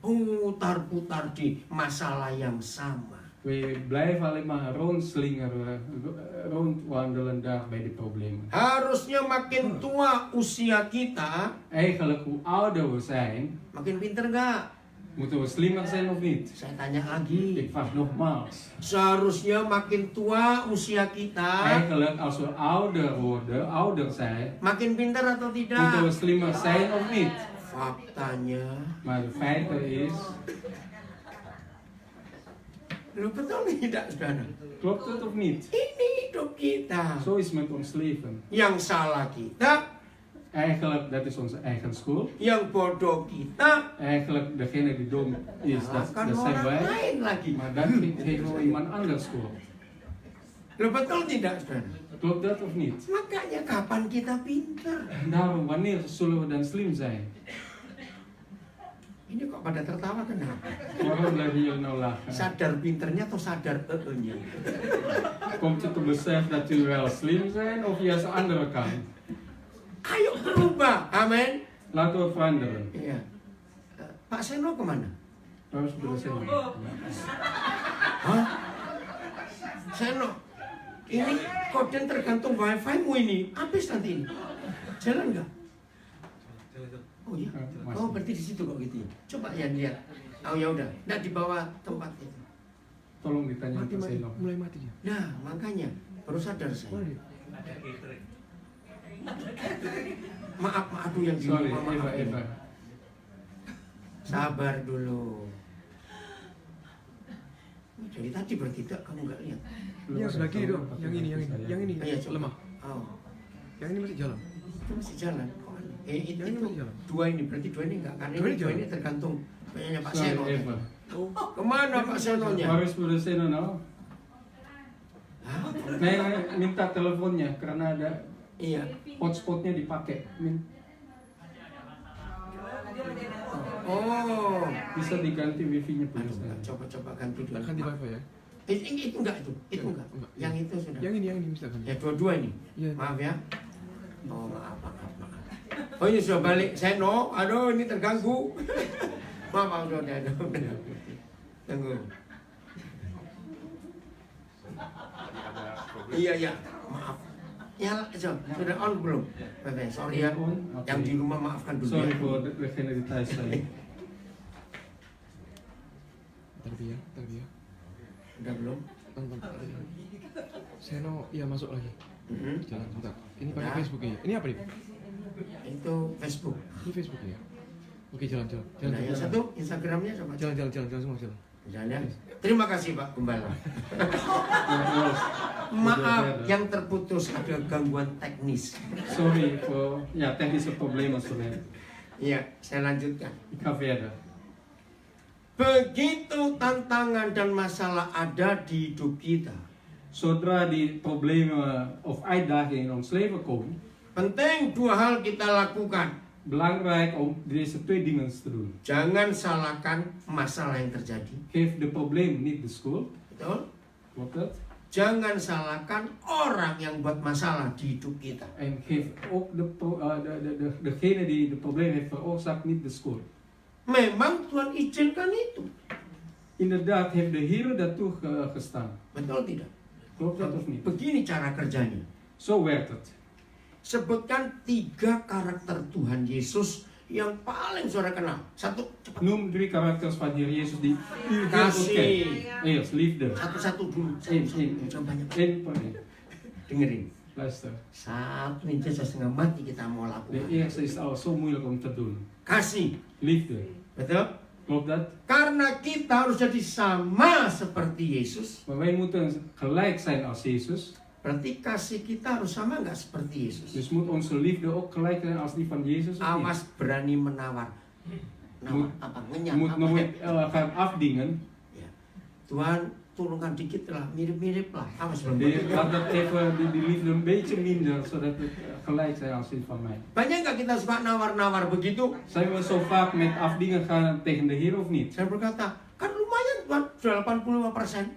Speaker 1: Putar-putar di masalah yang sama.
Speaker 2: We blijven alleen maar rondslingeren, rondwandelen daar bij de problemen.
Speaker 1: Harusnya makin tua usia kita,
Speaker 2: Eigenlijk hoe ouder we zijn,
Speaker 1: makin pinter nggak?
Speaker 2: moeten we slimmer zijn of niet?
Speaker 1: Saya tanya lagi.
Speaker 2: Ik vraag nogmaals.
Speaker 1: Seharusnya makin tua usia kita,
Speaker 2: Eigenlijk als we ouder zijn,
Speaker 1: makin pinter atau
Speaker 2: moeten we
Speaker 1: tidak?
Speaker 2: slimmer zijn of niet?
Speaker 1: Faktanya,
Speaker 2: Maar de feit is,
Speaker 1: lu betul tidak, saudara?
Speaker 2: klopt het of niet?
Speaker 1: Ini hidup kita.
Speaker 2: Zo is met ons leven.
Speaker 1: Yang salah kita,
Speaker 2: Eigenlijk, dat is onze eigen schuld.
Speaker 1: yang bodoh kita,
Speaker 2: Eigenlijk, degene die dom is,
Speaker 1: salahkan
Speaker 2: dat zijn
Speaker 1: orang
Speaker 2: wij.
Speaker 1: lain lagi.
Speaker 2: Maar dan geven we iemand anders schuld.
Speaker 1: Lu betul tidak, saudara?
Speaker 2: Klopt dat of niet?
Speaker 1: Makanya kapan kita pinter?
Speaker 2: Daarom, wanneer zullen we dan slim zijn?
Speaker 1: Ini kok pada tertawa kenapa?
Speaker 2: Waarom blijven jullie nou lachen?
Speaker 1: Sadar pinternya atau sadar nya?
Speaker 2: Komt het te besef dat jullie wel slim zijn of juist de andere kant?
Speaker 1: Ayo berubah, amin.
Speaker 2: Laten we veranderen.
Speaker 1: Iya. Pak Seno kemana?
Speaker 2: Harus berusaha.
Speaker 1: Hah? Seno, ini kode tergantung wifi-mu ini. Habis nanti ini. Jalan nggak? Oh iya. Oh berarti di situ kok gitu ya. Coba ya lihat. Oh ya udah. Nggak di bawah tempat itu.
Speaker 2: Tolong ditanya Pak Seno.
Speaker 3: Mulai mati dia.
Speaker 1: Nah makanya baru sadar saya. Maaf, aduh yang di
Speaker 2: Sorry,
Speaker 1: rumah maaf.
Speaker 2: Eva.
Speaker 1: Sabar dulu. Dari tadi bertidak kamu nggak lihat?
Speaker 3: Yang sebelah kiri dong, yang ini
Speaker 1: Oh, iya, coba.
Speaker 3: lemah.
Speaker 1: Oh,
Speaker 3: Yang ini masih jalan.
Speaker 1: itu masih jalan. Kok aneh?
Speaker 3: Yang ini
Speaker 1: Itu
Speaker 3: masih jalan.
Speaker 1: dua ini berarti dua ini enggak kan?
Speaker 3: Dua ini
Speaker 1: Dua
Speaker 3: jalan.
Speaker 1: ini tergantung punyanya Pak
Speaker 2: Sorry,
Speaker 1: Seno.
Speaker 2: Eva.
Speaker 3: Oh,
Speaker 1: Kemana Pak Senonya?
Speaker 2: Harus berusaha nou?
Speaker 1: Hah?
Speaker 2: Nee, minta teleponnya karena ada
Speaker 1: Iya.
Speaker 2: hotspotnya dipakai.
Speaker 1: Oh.
Speaker 2: Bisa diganti wifi-nya
Speaker 1: Aduh,
Speaker 2: please.
Speaker 1: coba ganti dulu.
Speaker 3: ganti wifi ya.
Speaker 1: Itu enggak itu enggak.
Speaker 3: Enggak.
Speaker 1: Yang itu sudah.
Speaker 3: Yang ini mesti ganti.
Speaker 1: Ya dua-dua ini.
Speaker 3: Iya.
Speaker 1: Maaf ya. Oh maaf. Oh ini sudah balik Seno. Aduh ini terganggu. Maaf udah. Tunggu. Iya. Maaf. Ya, sudah on belum? Oke, sorry ya. Yang di rumah maafkan dulu
Speaker 2: Sorry
Speaker 1: ya.
Speaker 2: voor degene die thuis zijn.
Speaker 3: Terbiar.
Speaker 1: Udah belum?
Speaker 3: Tonton. Seno, iya masuk lagi.
Speaker 1: Mhm.
Speaker 3: Jalan sebentar. Ini pakai
Speaker 1: Nah.
Speaker 3: Facebook ya. Ini apa nih?
Speaker 1: Itu Facebook.
Speaker 3: Ini Facebook ya. Oke, jalan.
Speaker 1: Nah, yang satu Instagramnya coba.
Speaker 3: Jalan semua jalan.
Speaker 1: Jalan ya. Terima kasih Pak Gembala.
Speaker 2: Terus,
Speaker 1: Maaf yang terputus ada gangguan teknis.
Speaker 2: sorry voor technische problemen sorry.
Speaker 1: Iya, saya lanjutkan.
Speaker 2: Ik ga verder.
Speaker 1: Begitu tantangan dan masalah ada di hidup kita,
Speaker 2: Zodra die problemen of uitdagingen in ons leven komen,
Speaker 1: penting dua hal kita lakukan.
Speaker 2: belangrijk om deze twee dingen te doen.
Speaker 1: Jangan salahkan masalah yang terjadi.
Speaker 2: Geef de probleem niet de schuld.
Speaker 1: Betul?
Speaker 2: Klopt dat?
Speaker 1: Jangan salahkan orang yang buat masalah di hidup kita.
Speaker 2: En geef ook degene die de probleem heeft veroorzaakt niet de schuld.
Speaker 1: Memang Tuhan izinkan itu.
Speaker 2: Inderdaad heeft de Heer daartoe gestaan.
Speaker 1: Betul tidak?
Speaker 2: Klopt dat of niet?
Speaker 1: Begini cara kerjanya.
Speaker 2: Zo werkt het.
Speaker 1: Sebutkan 3 karakter Tuhan Yesus yang paling saudara kenal. 1, cepat.
Speaker 2: Noem 3 karakters van Heer Jezus die u heel goed
Speaker 1: Kasih.
Speaker 2: kent. Eerst, liefde.
Speaker 1: Satu-satu dulu. Jangan banyak.
Speaker 2: Eén per één.
Speaker 1: Dengerin.
Speaker 2: Luister.
Speaker 1: Satu ini saja setengah mati kita mau
Speaker 2: De
Speaker 1: lakukan.
Speaker 2: eerste is al zo moeilijk om te doen.
Speaker 1: Kasih.
Speaker 2: Liefde.
Speaker 1: Betul?
Speaker 2: Klopt dat?
Speaker 1: Karena kita harus jadi sama seperti Yesus.
Speaker 2: Maar wij moeten gelijk zijn als Jezus.
Speaker 1: Berarti kasih kita harus sama nggak seperti Yesus?
Speaker 2: Dus moet onze liefde ook gelijk zijn als die van Jezus? Of niet?
Speaker 1: Awas berani menawar. Nawar apa?
Speaker 2: Je
Speaker 1: Ngenyam.
Speaker 2: moet
Speaker 1: Apa?
Speaker 2: nooit gaan afdingen.
Speaker 1: Ya. Tuhan turunkan dikit lah, mirip-mirip lah. Awas belum.
Speaker 2: Laat dat even die liefde een beetje minder, zodat het gelijk zijn als die van mij.
Speaker 1: Banyak nggak kita suka nawar-nawar begitu?
Speaker 2: Zijn we zo vaak met afdingen gaan tegen de Heer of niet?
Speaker 1: Saya berkata, kan lumayan Tuhan, sudah 85%.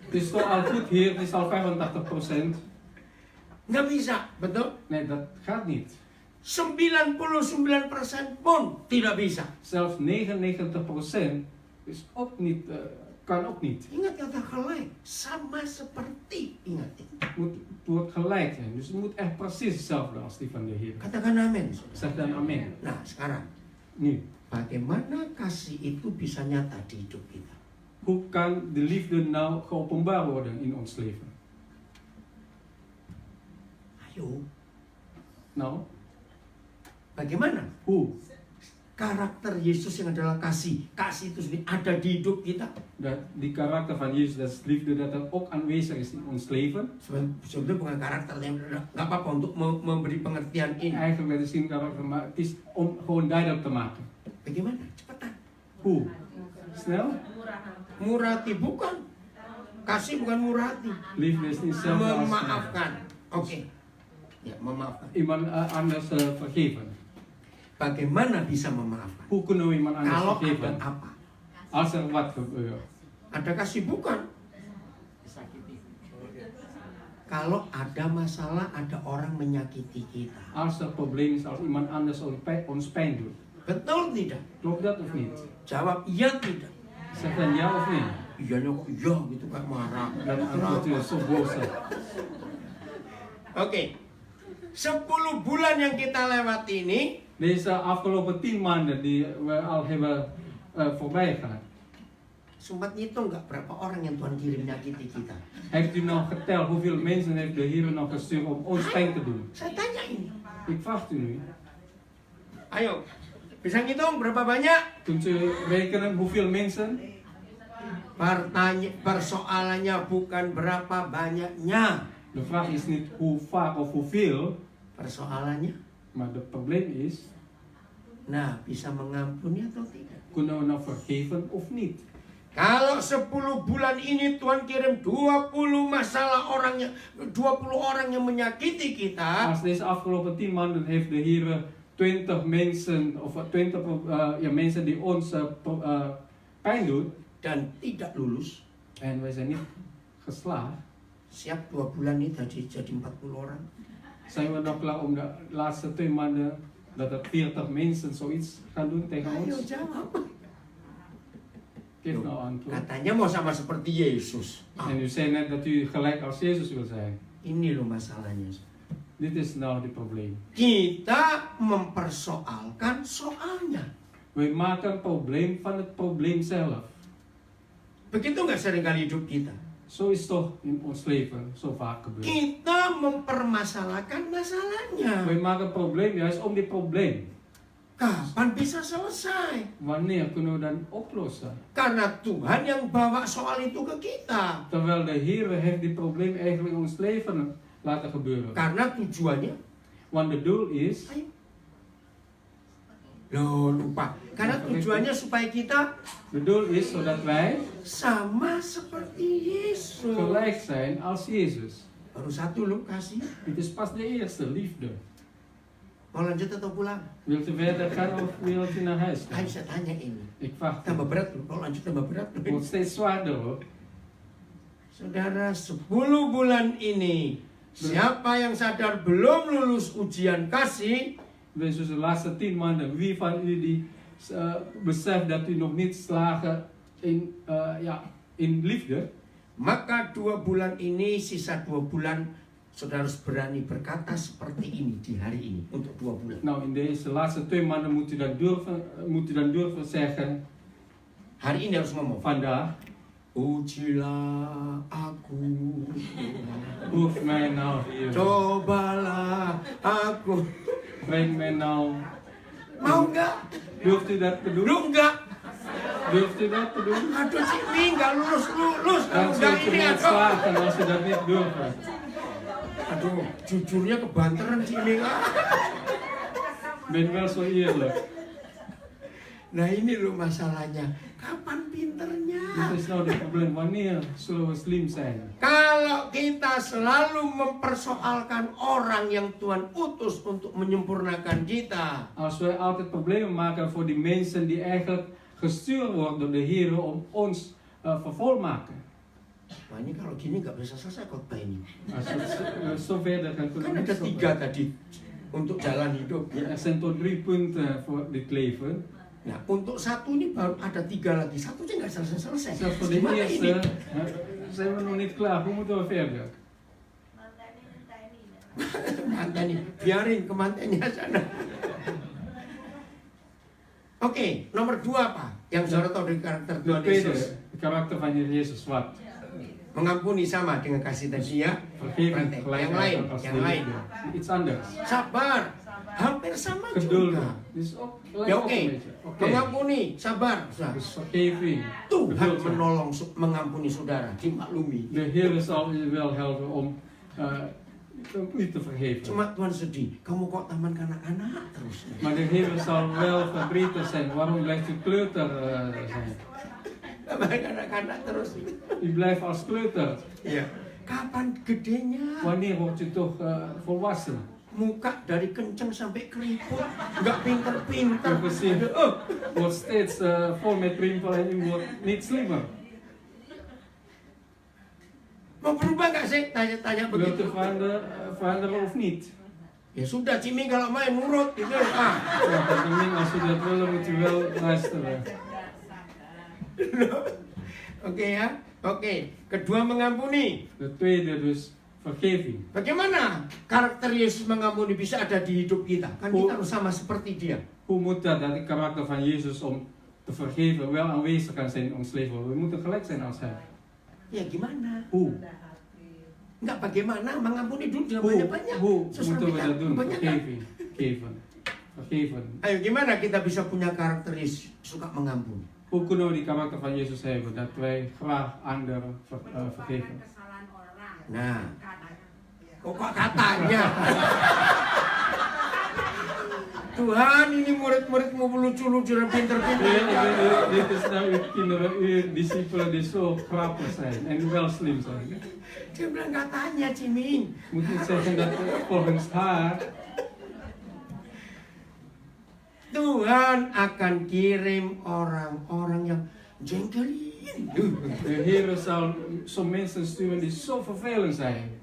Speaker 2: Het is toch al goed, Heer, het is al 85%.
Speaker 1: Nggak bisa, betul?
Speaker 2: Nee, dat gaat niet.
Speaker 1: 99% pun tidak bisa.
Speaker 2: Zelfs 99% is ook niet, kan ook niet.
Speaker 1: Ingat kata gelijk, sama seperti. Ingat itu.
Speaker 2: Het wordt gelijk zijn. Dus het moet echt precies hetzelfde als die van de Heer.
Speaker 1: Katakan amin.
Speaker 2: Zeg dan amen.
Speaker 1: Nah sekarang,
Speaker 2: Nu,
Speaker 1: bagaimana kasih itu bisa nyata di hidup kita?
Speaker 2: hoe kan de liefde nou geopenbaar worden in ons leven?
Speaker 1: Ayo,
Speaker 2: Nou,
Speaker 1: bagaimana?
Speaker 2: hoe?
Speaker 1: Karakter Yesus yang adalah kasih. Kasih itu sendiri ada di hidup kita.
Speaker 2: Dat die karakter van Jezus, dat is liefde, dat er ook aanwezig is in ons leven.
Speaker 1: Sebetulnya bukan karakter yang nggak apa-apa untuk memberi pengertian ini.
Speaker 2: Eigenlijk dat is geen karakter, maar het is om gewoon duidelijk te maken.
Speaker 1: Bagaimana? Cepetan.
Speaker 2: Hoe? Snel?
Speaker 1: Murah hati bukan. Kasih bukan murah hati.
Speaker 2: Liefde is niet hetzelfde als
Speaker 1: Memaafkan. Oke. Ya, memaafkan.
Speaker 2: iemand anders vergeven.
Speaker 1: Bagaimana bisa memaafkan?
Speaker 2: Hoe kunnen we iemand anders
Speaker 1: Kalau ada
Speaker 2: vergeven?
Speaker 1: apa?
Speaker 2: Als er wat gebeurt.
Speaker 1: Ada kasih bukan. Kalau ada masalah, ada orang menyakiti kita.
Speaker 2: Als er probleem is, als iemand anders ons pijn doet.
Speaker 1: Betul tidak?
Speaker 2: Klopt dat of niet?
Speaker 1: Jawab iya tidak.
Speaker 2: Zeg dan ja of nee?
Speaker 1: Iya kok iya gitu kan marah.
Speaker 2: Dan antwoord u zo boos.
Speaker 1: Oke. 10 bulan yang kita lewati ini,
Speaker 2: Deze afgelopen 10 maanden die we al hebben voorbij gaan.
Speaker 1: sempat ngitung nggak berapa orang yang Tuhan kirim nyakiti kita?
Speaker 2: Heeft u nou geteld hoeveel mensen heeft de Heer nog gestuurd om ons pijn te doen?
Speaker 1: Saya tanya ini.
Speaker 2: Ik vraag u nu.
Speaker 1: Ayo, bisa ngitung berapa banyak?
Speaker 2: Kunt u rekenen hoeveel mensen?
Speaker 1: Persoalannya bukan berapa banyaknya.
Speaker 2: De vraag is niet hoe vaak of hoeveel,
Speaker 1: Persoalannya,
Speaker 2: maar het probleem is,
Speaker 1: nah bisa mengampuni atau tidak?
Speaker 2: kunnen we nou vergeven of niet?
Speaker 1: Kalau 10 bulan ini Tuhan kirim 20 masalah orangnya, 20 orang yang menyakiti kita.
Speaker 2: Als deze afgelopen 10 maanden heeft de Heer 20 mensen, of 20 mensen die ons pijn doen,
Speaker 1: Dan tidak lulus,
Speaker 2: en wij zijn niet geslaagd,
Speaker 1: siap 2 bulan ini jadi 40 orang.
Speaker 2: zijn we nog klaar om de laatste 2 maanden dat er 40 mensen zoiets gaan doen tegen
Speaker 1: Ayo
Speaker 2: ons?
Speaker 1: jawab.
Speaker 2: Geef nou antwoord.
Speaker 1: Katanya mau sama seperti Yesus.
Speaker 2: En u zei net dat u gelijk als Jezus wil zijn.
Speaker 1: Ini loh masalahnya.
Speaker 2: Dit is nou het probleem.
Speaker 1: Kita mempersoalkan soalnya.
Speaker 2: We maken een probleem van het probleem zelf.
Speaker 1: Begitu nggak seringkali hidup kita?
Speaker 2: Zo is toch in ons leven zo vaak gebeurd.
Speaker 1: Kita mempermasalahkan masalahnya.
Speaker 2: We maken een probleem juist om dit probleem.
Speaker 1: Kapan bisa selesai?
Speaker 2: Wanneer kunnen we dan oplossen?
Speaker 1: Karena Tuhan yang bawa soal itu ke kita.
Speaker 2: Terwijl de Heer heeft dit probleem eigenlijk in ons leven laten gebeuren.
Speaker 1: Karena tujuannya,
Speaker 2: Want het doel is,
Speaker 1: ayo. Loh lupa. Karena tujuannya supaya kita
Speaker 2: het doel is zodat wij
Speaker 1: sama seperti Yesus.
Speaker 2: gelijk zijn als Jezus.
Speaker 1: Baru satu loh kasih.
Speaker 2: Het is pas de eerste, liefde.
Speaker 1: Mau lanjut atau pulang?
Speaker 2: Wilt u verder gaan of wilt u naar huis gaan?
Speaker 1: Ayo saya tanya ini.
Speaker 2: Ik vraag u.
Speaker 1: Tambah berat loh. Kalau lanjut tambah berat
Speaker 2: Het
Speaker 1: loh.
Speaker 2: wordt steeds zwaarder hoor.
Speaker 1: Saudara, 10 bulan ini, siapa yang sadar belum lulus ujian kasih,
Speaker 2: Dus de laatste 10 maanden, wie van u die beseft dat u nog niet slagen in liefde,
Speaker 1: maka 2 bulan ini, sisa 2 bulan, saudara harus berani berkata seperti ini di hari ini untuk 2 bulan.
Speaker 2: nou in deze laatste 2 maanden moet u dan durven zeggen,
Speaker 1: Hari ini harus ngomong,
Speaker 2: vandaag,
Speaker 1: ujilah aku,
Speaker 2: proef mij nou hier,
Speaker 1: cobalah aku.
Speaker 2: breng mij nou.
Speaker 1: Mau nggak?
Speaker 2: Durft u dat te doen?
Speaker 1: Lu nggak?
Speaker 2: Durft u dat te doen?
Speaker 1: Aduh Cimi, nggak lulus.
Speaker 2: Dan
Speaker 1: Nggak
Speaker 2: zult u
Speaker 1: ini,
Speaker 2: niet
Speaker 1: aduh.
Speaker 2: slagen als u dat niet durft.
Speaker 1: Aduh, jujurnya kebanteran Cimi.
Speaker 2: Ben wel zo eerlijk.
Speaker 1: Nah ini loh masalahnya. Kapan pinternya?
Speaker 2: Dit is nou het probleem. Wanneer zullen we slim zijn?
Speaker 1: Kalau kita selalu mempersoalkan orang yang Tuhan utus untuk menyempurnakan kita,
Speaker 2: Als wij altijd problemen maken voor die mensen die eigenlijk gestuurd worden door de Heer om ons vervolmaken.
Speaker 1: wah ini kalau gini nggak bisa selesai khotbah ini.
Speaker 2: Als het zo verder gaat, kunnen
Speaker 1: Kan
Speaker 2: we
Speaker 1: ada
Speaker 2: niet
Speaker 1: 3
Speaker 2: stoppen.
Speaker 1: tadi untuk jalan hidup.
Speaker 2: Ja, er zijn tot 3 punten voor dit leven.
Speaker 1: Nah untuk 1 ini baru ada 3 lagi. 1 aja nggak selesai.
Speaker 2: Zelfs voor de
Speaker 1: Gimana
Speaker 2: eerste
Speaker 1: ini?
Speaker 2: zijn we nog niet klaar. Hoe moeten we verder?
Speaker 1: Mantan nih, biarin ke mantannya sana. Oke, nomor 2 apa? Yang saudara tahu dari karakter
Speaker 2: De
Speaker 1: Tuhan
Speaker 2: tweede,
Speaker 1: Yesus.
Speaker 2: het karakter van Heer Jezus wat?
Speaker 1: Mengampuni sama dengan kasih tadi ya.
Speaker 2: Vergeving
Speaker 1: Yang
Speaker 2: gelijk
Speaker 1: lain,
Speaker 2: als
Speaker 1: yang
Speaker 2: de
Speaker 1: lain.
Speaker 2: liefde. Iets anders.
Speaker 1: Sabar, hampir sama
Speaker 2: Geduld.
Speaker 1: juga.
Speaker 2: Dus ook,
Speaker 1: Ya
Speaker 2: lijkt ook
Speaker 1: oke,
Speaker 2: een beetje. Oké.
Speaker 1: mengampuni, sabar. Nah,
Speaker 2: Dus vergeving.
Speaker 1: Tuhan
Speaker 2: Geduld.
Speaker 1: menolong mengampuni saudara, dimaklumi.
Speaker 2: De Heer zal u wel helpen om u te vergeven.
Speaker 1: Cuma Tuhan sedih, kamu kok taman kanak-kanak terus.
Speaker 2: Maar de Heer zal wel verdrietig zijn. Waarom blijft u kleuter zijn?
Speaker 1: Taman kanak-kanak terus.
Speaker 2: U blijft als kleuter.
Speaker 1: Iya. Kapan gedenya?
Speaker 2: Wanneer wordt u toch volwassen?
Speaker 1: Muka dari kenceng sampai keriput, nggak pinter-pinter.
Speaker 2: Uw gezicht wordt steeds vol met rimpel en u wordt niet slimmer.
Speaker 1: Mau berubah nggak sih? Tanya-tanya
Speaker 2: Wilt u
Speaker 1: begitu.
Speaker 2: veranderen of niet?
Speaker 1: Ya sudah, Cimi kalau main nurut gitu. Ah,
Speaker 2: Ja, bovendien, als u dat wil, moet u wel luisteren.
Speaker 1: oke ya, oke. Kedua mengampuni.
Speaker 2: De tweede dus vergeving.
Speaker 1: Bagaimana karakter Yesus mengampuni bisa ada di hidup kita? Kan kita harus sama seperti Dia.
Speaker 2: Hoe moet dat het karakter van Jezus om te vergeven wel aanwezig kan zijn in ons leven? We moeten gelijk zijn als Hij.
Speaker 1: Ya gimana?
Speaker 2: Hoe?
Speaker 1: Nggak bagaimana mengampuni dulu jangan
Speaker 2: Hoe
Speaker 1: banyak-banyak. Susah
Speaker 2: moeten we
Speaker 1: kita
Speaker 2: dat doen?
Speaker 1: kebanyakan.
Speaker 2: Vergeving. Geven. Vergeven.
Speaker 1: Ayo gimana kita bisa punya karakter Yesus suka mengampuni?
Speaker 2: Hoe kunnen we die karakter van Jezus hebben? Dat wij graag anderen vergeven.
Speaker 1: Nah, kok katanya? Tuhan, ini murid-muridmu lucu-lucu dan pinter-pinter.
Speaker 2: Dit is nou uw kinderen, uw discipelen die zo grappig zijn en wel slim zijn.
Speaker 1: Dia bilang katanya, Ciming.
Speaker 2: Moet niet zeggen dat volgens haar
Speaker 1: Tuhan akan kirim orang-orang yang jengkelin.
Speaker 2: de Heer zal zo'n mensen sturen die zo vervelend zijn.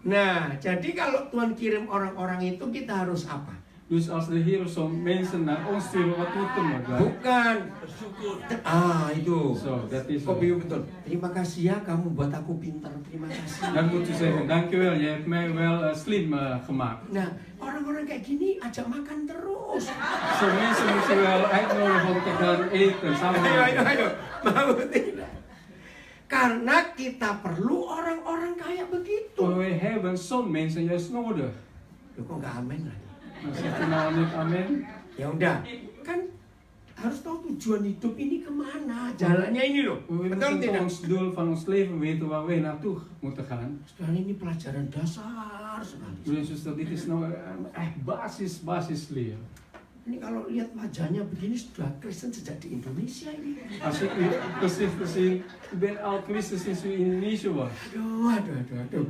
Speaker 1: Nah, jadi kalau Tuhan kirim orang-orang itu kita harus apa?
Speaker 2: Dus als de Heer zo'n mensen naar ons sturen, wat moeten we dan?
Speaker 1: Bukan ah itu.
Speaker 2: Zo, dat is
Speaker 1: Kok
Speaker 2: het.
Speaker 1: bingung betul. Terima kasih ya kamu buat aku pintar. Terima kasih.
Speaker 2: Dan moet u zeggen, dankjewel, je hebt mij wel slim gemaakt.
Speaker 1: Nah, orang-orang kayak gini ajak makan terus.
Speaker 2: Zo'n mensen moet je wel uitnodigen om te gaan eten samen met
Speaker 1: Ayo. Mau tidak? Karena kita perlu orang-orang kayak begitu.
Speaker 2: Maar wij hebben zo'n mensen juist nodig.
Speaker 1: Loh, kok nggak amin lagi?
Speaker 2: Dan zegt u nou niet amen.
Speaker 1: Ya udah, kan harus tahu tujuan hidup ini kemana. Jalannya ini loh.
Speaker 2: We
Speaker 1: Betul
Speaker 2: moeten
Speaker 1: tidak?
Speaker 2: ons doel van ons leven weten waar wij naartoe moeten gaan.
Speaker 1: Sekarang ini pelajaran dasar sekali.
Speaker 2: Dus dit is nou echt basis leer.
Speaker 1: Ini kalau lihat wajahnya begini sudah Kristen sejak di Indonesia ini.
Speaker 2: Als ik u precies gezien, u bent al Christen sinds u in Indonesië was.
Speaker 1: Aduh.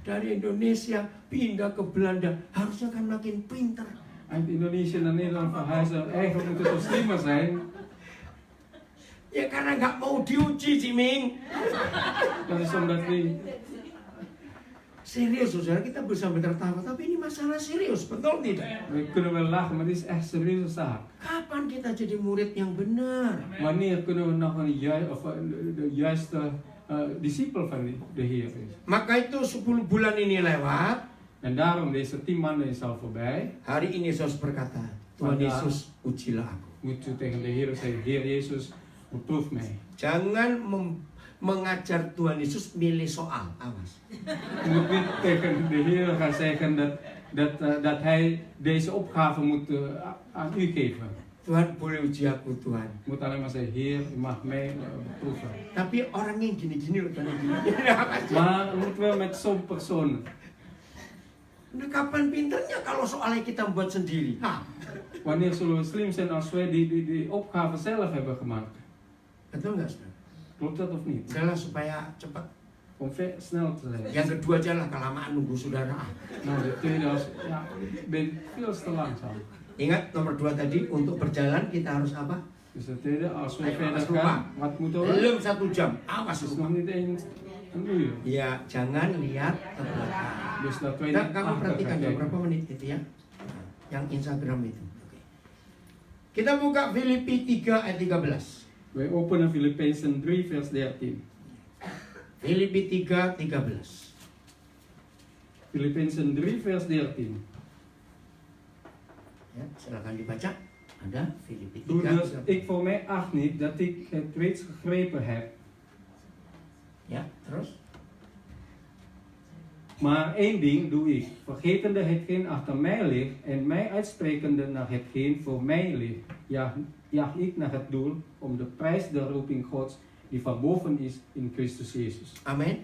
Speaker 1: Dari Indonesia pindah ke Belanda, harusnya kan makin pinter.
Speaker 2: Uit Indonesië naar Nederland verhuizen, eigenlijk moet het toch slimmer zijn.
Speaker 1: Ya karena nggak mau diuji, Ciming.
Speaker 2: Dat is omdat we...
Speaker 1: Serius, saudara, kita bersama tertawa, tapi ini masalah serius, betul tidak?
Speaker 2: We kunnen wel lachen, maar dit is echt serieuze zaak.
Speaker 1: Kapan kita jadi murid yang benar?
Speaker 2: Wanneer kunnen we nog de juiste discipel van de Heer is?
Speaker 1: Maka itu 10 bulan ini lewat.
Speaker 2: En daarom deze 10 maanden is al voorbij.
Speaker 1: Hari ini Yesus berkata, Tuhan Yesus, ujilah aku.
Speaker 2: Moet u tegen de Heer zeggen, Heer Jezus, beproef mij.
Speaker 1: Jangan mengajar Tuhan Yesus milih soal, awas.
Speaker 2: U moet niet tegen de Heer gaan zeggen dat hij deze opgave moet aan u geven.
Speaker 1: Tuhan boleh uji aku, Tuhan.
Speaker 2: Je moet alleen maar zeggen, Heer, u mag mij beproeven.
Speaker 1: Tapi orang yang gini-gini loh, gini.
Speaker 2: Maar we moeten wel met zo'n persoon.
Speaker 1: Nah, kapan pinternya kalau soalnya kita buat sendiri?
Speaker 2: Wanneer zullen we slim zijn als wij die opgave zelf hebben gemaakt?
Speaker 1: Betul nggak, saudara?
Speaker 2: Klopt dat of niet?
Speaker 1: Udahlah supaya cepat.
Speaker 2: Om snel te zijn.
Speaker 1: Yang kedua aja lah, kelamaan nunggu saudara.
Speaker 2: Nou, de tweede als, ja, ben veel te langzaam.
Speaker 1: Ingat nomor 2 tadi, untuk berjalan kita harus apa?
Speaker 2: Dus de tweede, als we
Speaker 1: Ayo,
Speaker 2: verder
Speaker 1: awas lupa.
Speaker 2: gaan, wat moeten we?
Speaker 1: Belum 1 jam, awas
Speaker 2: Het is
Speaker 1: lupa.
Speaker 2: nog niet eens een uur.
Speaker 1: Ya, jangan lihat ke belakang.
Speaker 2: Dus dat wij
Speaker 1: Nah,
Speaker 2: niet
Speaker 1: kamu
Speaker 2: achter
Speaker 1: perhatikan
Speaker 2: gaan
Speaker 1: jam
Speaker 2: kijken.
Speaker 1: berapa menit itu ya? Yang Instagram itu. Oke. Kita buka Filipi 3 ayat 13.
Speaker 2: Wij openen Filippenzen 3 vers 13.
Speaker 1: Filipi 3, 13.
Speaker 2: Filippenzen 3 vers 13.
Speaker 1: Ya, silakan dibaca. Ada Filipi 3.
Speaker 2: Broeders, ik voor mij acht niet dat ik het reeds gegrepen heb.
Speaker 1: Ya, terus.
Speaker 2: Maar één ding doe ik, vergetende hetgeen achter mij ligt en mij uitsprekende naar hetgeen voor mij ligt, jaag ik naar het doel om de prijs der roeping Gods die van boven is in Christus Jezus.
Speaker 1: Amin.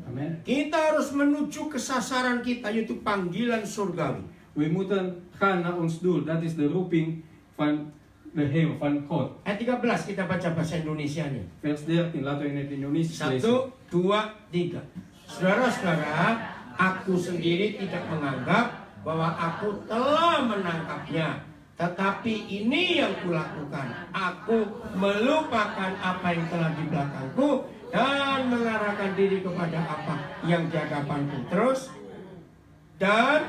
Speaker 2: Amen.
Speaker 1: Kita harus menuju ke sasaran kita, yaitu panggilan surgawi.
Speaker 2: We moeten gaan naar ons doel, dat is de roeping van de hemel, van God.
Speaker 1: Ayat 13 kita baca bahasa Indonesianya.
Speaker 2: Vers 13, laten we in het Indonesisch lezen.
Speaker 1: 1, 2, 3. Saudara-saudara, aku sendiri tidak menganggap bahwa aku telah menangkapnya. Tetapi ini yang kulakukan. Aku melupakan apa yang telah di belakangku dan mengarahkan diri kepada apa yang di hadapanku. Terus, dan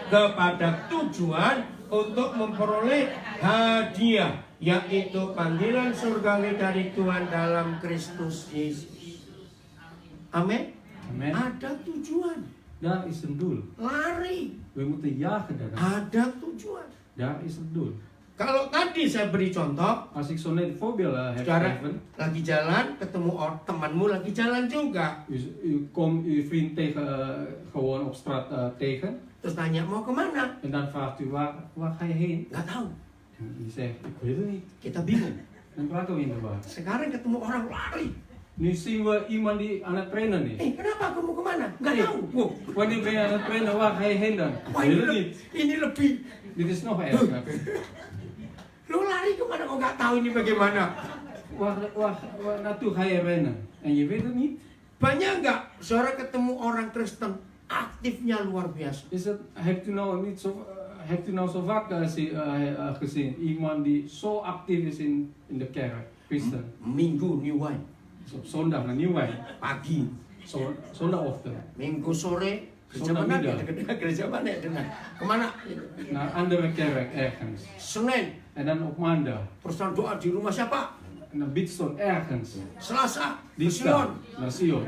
Speaker 1: kepada tujuan untuk memperoleh hadiah, yaitu panggilan surgawi dari Tuhan dalam Kristus Yesus. Amin.
Speaker 2: Amen.
Speaker 1: Ada tujuan.
Speaker 2: Daar is een doel.
Speaker 1: Lari.
Speaker 2: We moeten jagen daarnaar.
Speaker 1: Ada tujuan.
Speaker 2: Daar is het doel.
Speaker 1: Kalau tadi saya beri contoh,
Speaker 2: Als ik zo net een voorbeeld heb
Speaker 1: saudara
Speaker 2: gegeven.
Speaker 1: lagi jalan, ketemu temanmu lagi jalan juga.
Speaker 2: U komt uw vriend gewoon op straat tegen.
Speaker 1: Terus tanya mau kemana?
Speaker 2: En dan vraagt u waar ga je heen?
Speaker 1: Nggak tahu.
Speaker 2: En die zegt, ik weet het niet.
Speaker 1: Kita bingung.
Speaker 2: Dan praten we in de war.
Speaker 1: Sekarang ketemu orang lari.
Speaker 2: Nu zien we iemand die aan het trainen is.
Speaker 1: Kenapa kamu kemana? Nggak
Speaker 2: Nee.
Speaker 1: tahu. Wow.
Speaker 2: Wanneer ben je aan het trainen, waar ga je heen dan? Ik
Speaker 1: Wah,
Speaker 2: weet het niet.
Speaker 1: ini lebih.
Speaker 2: Dit is nog erger.
Speaker 1: Lu lari kemana kok nggak tahu ini bagaimana?
Speaker 2: Waar naartoe ga je rennen? En je weet het niet?
Speaker 1: Banyak nggak saudara ketemu orang Kristen aktifnya luar biasa?
Speaker 2: Hebt u nou zo vaak gezien iemand die zo actief is in de kerk, christen?
Speaker 1: Minggu New Wine,
Speaker 2: Dus op zondag naar Nieuwwijk,
Speaker 1: pagi,
Speaker 2: zondagochtend,
Speaker 1: Minggu sore gereja
Speaker 2: Zondag
Speaker 1: mana?
Speaker 2: middag.
Speaker 1: Gereja mana ya? Kemana?
Speaker 2: naar een andere kerk ergens.
Speaker 1: Senin
Speaker 2: En dan op maandag,
Speaker 1: persatuan doa di rumah siapa?
Speaker 2: naar Bidstone ergens.
Speaker 1: Selasa di
Speaker 2: Dinsdag,
Speaker 1: Sion.
Speaker 2: naar Sion.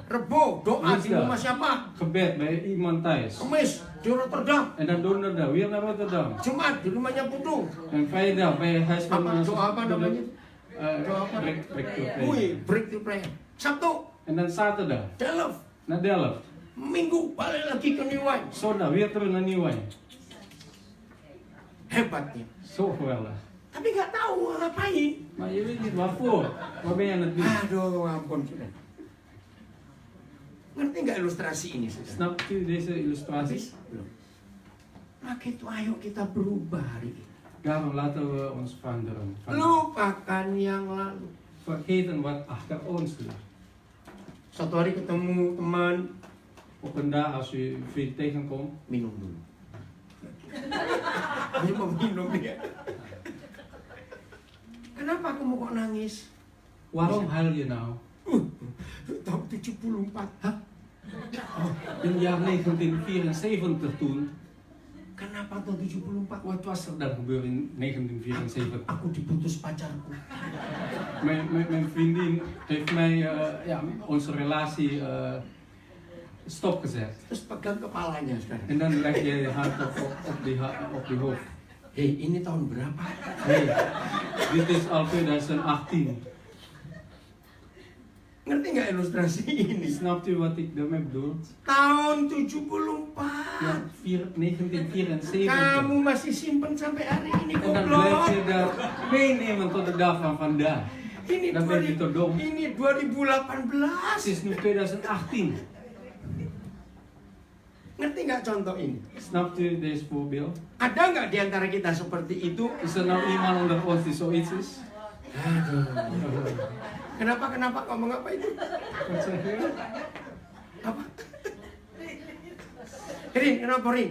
Speaker 1: Rebo doa di
Speaker 2: Dinsdag.
Speaker 1: rumah siapa?
Speaker 2: Gebed bij iemand thuis.
Speaker 1: Kamis di Rotterdam.
Speaker 2: En dan donderdag weer naar Rotterdam.
Speaker 1: Jumat di rumahnya Budung.
Speaker 2: En vrijdag bij het huis van
Speaker 1: Apa doa apa namanya?
Speaker 2: breakthrough.
Speaker 1: Wih, breakthrough prayer. Sabtu
Speaker 2: En dan zaterdag
Speaker 1: Delft.
Speaker 2: naar Delft.
Speaker 1: Minggu balik lagi ke New Wine.
Speaker 2: Zondag weer terug naar Nieuwwijk.
Speaker 1: Hebatnya.
Speaker 2: Zo geweldig.
Speaker 1: Tapi nggak tahu mau ngapain.
Speaker 2: Maar je weet niet waarvoor. Waar ben je aan het doen?
Speaker 1: Aduh, ampun sudah. Ngerti nggak ilustrasi ini? Saudara?
Speaker 2: Snapt u deze illustratie?
Speaker 1: Habis? Belum. Maka itu ayo kita berubah hari ini.
Speaker 2: Daarom laten we ons veranderen.
Speaker 1: Lupakan yang lalu.
Speaker 2: Vergeten wat achter ons ligt.
Speaker 1: Satu hari ketemu teman,
Speaker 2: Op een dag als u uw vriend tegenkomt,
Speaker 1: minum dulu. Ini mau minum ya. Kenapa kamu kok nangis?
Speaker 2: Waarom huil je nou?
Speaker 1: Tahun 74.
Speaker 2: Hah? In jaar 1974 toen.
Speaker 1: Kenapa tahun 74?
Speaker 2: Wat was er dan gebeurd in 1974?
Speaker 1: Aku diputus pacarku.
Speaker 2: Mijn vriendin heeft mij onze relatie stopgezet.
Speaker 1: Terus pegang kepalanya sekarang.
Speaker 2: En dan leg je je hand op die hoofd.
Speaker 1: Hei, ini tahun berapa?
Speaker 2: Hey, dit is al 2018.
Speaker 1: Ngerti nggak ilustrasi ini?
Speaker 2: Snapt u wat ik daarmee bedoel?
Speaker 1: Tahun
Speaker 2: Ja,
Speaker 1: 74.
Speaker 2: 1974.
Speaker 1: Kamu masih simpen sampai hari ini,
Speaker 2: En dan blijf
Speaker 1: goblok.
Speaker 2: je dat meenemen tot de dag van vandaag.
Speaker 1: Ini
Speaker 2: Dan ben je toch dom?
Speaker 1: Ini
Speaker 2: Het
Speaker 1: 2018.
Speaker 2: is nu 2018.
Speaker 1: Ngerti nggak contoh ini?
Speaker 2: Snapt u deze voorbeeld?
Speaker 1: Ada nggak di antara kita seperti itu?
Speaker 2: Is er nou iemand onder ons die zoiets is?
Speaker 1: Aduh. Kenapa ngomong apa itu?
Speaker 2: Wat zeg je?
Speaker 1: Apa? Rin, kenapa Rin?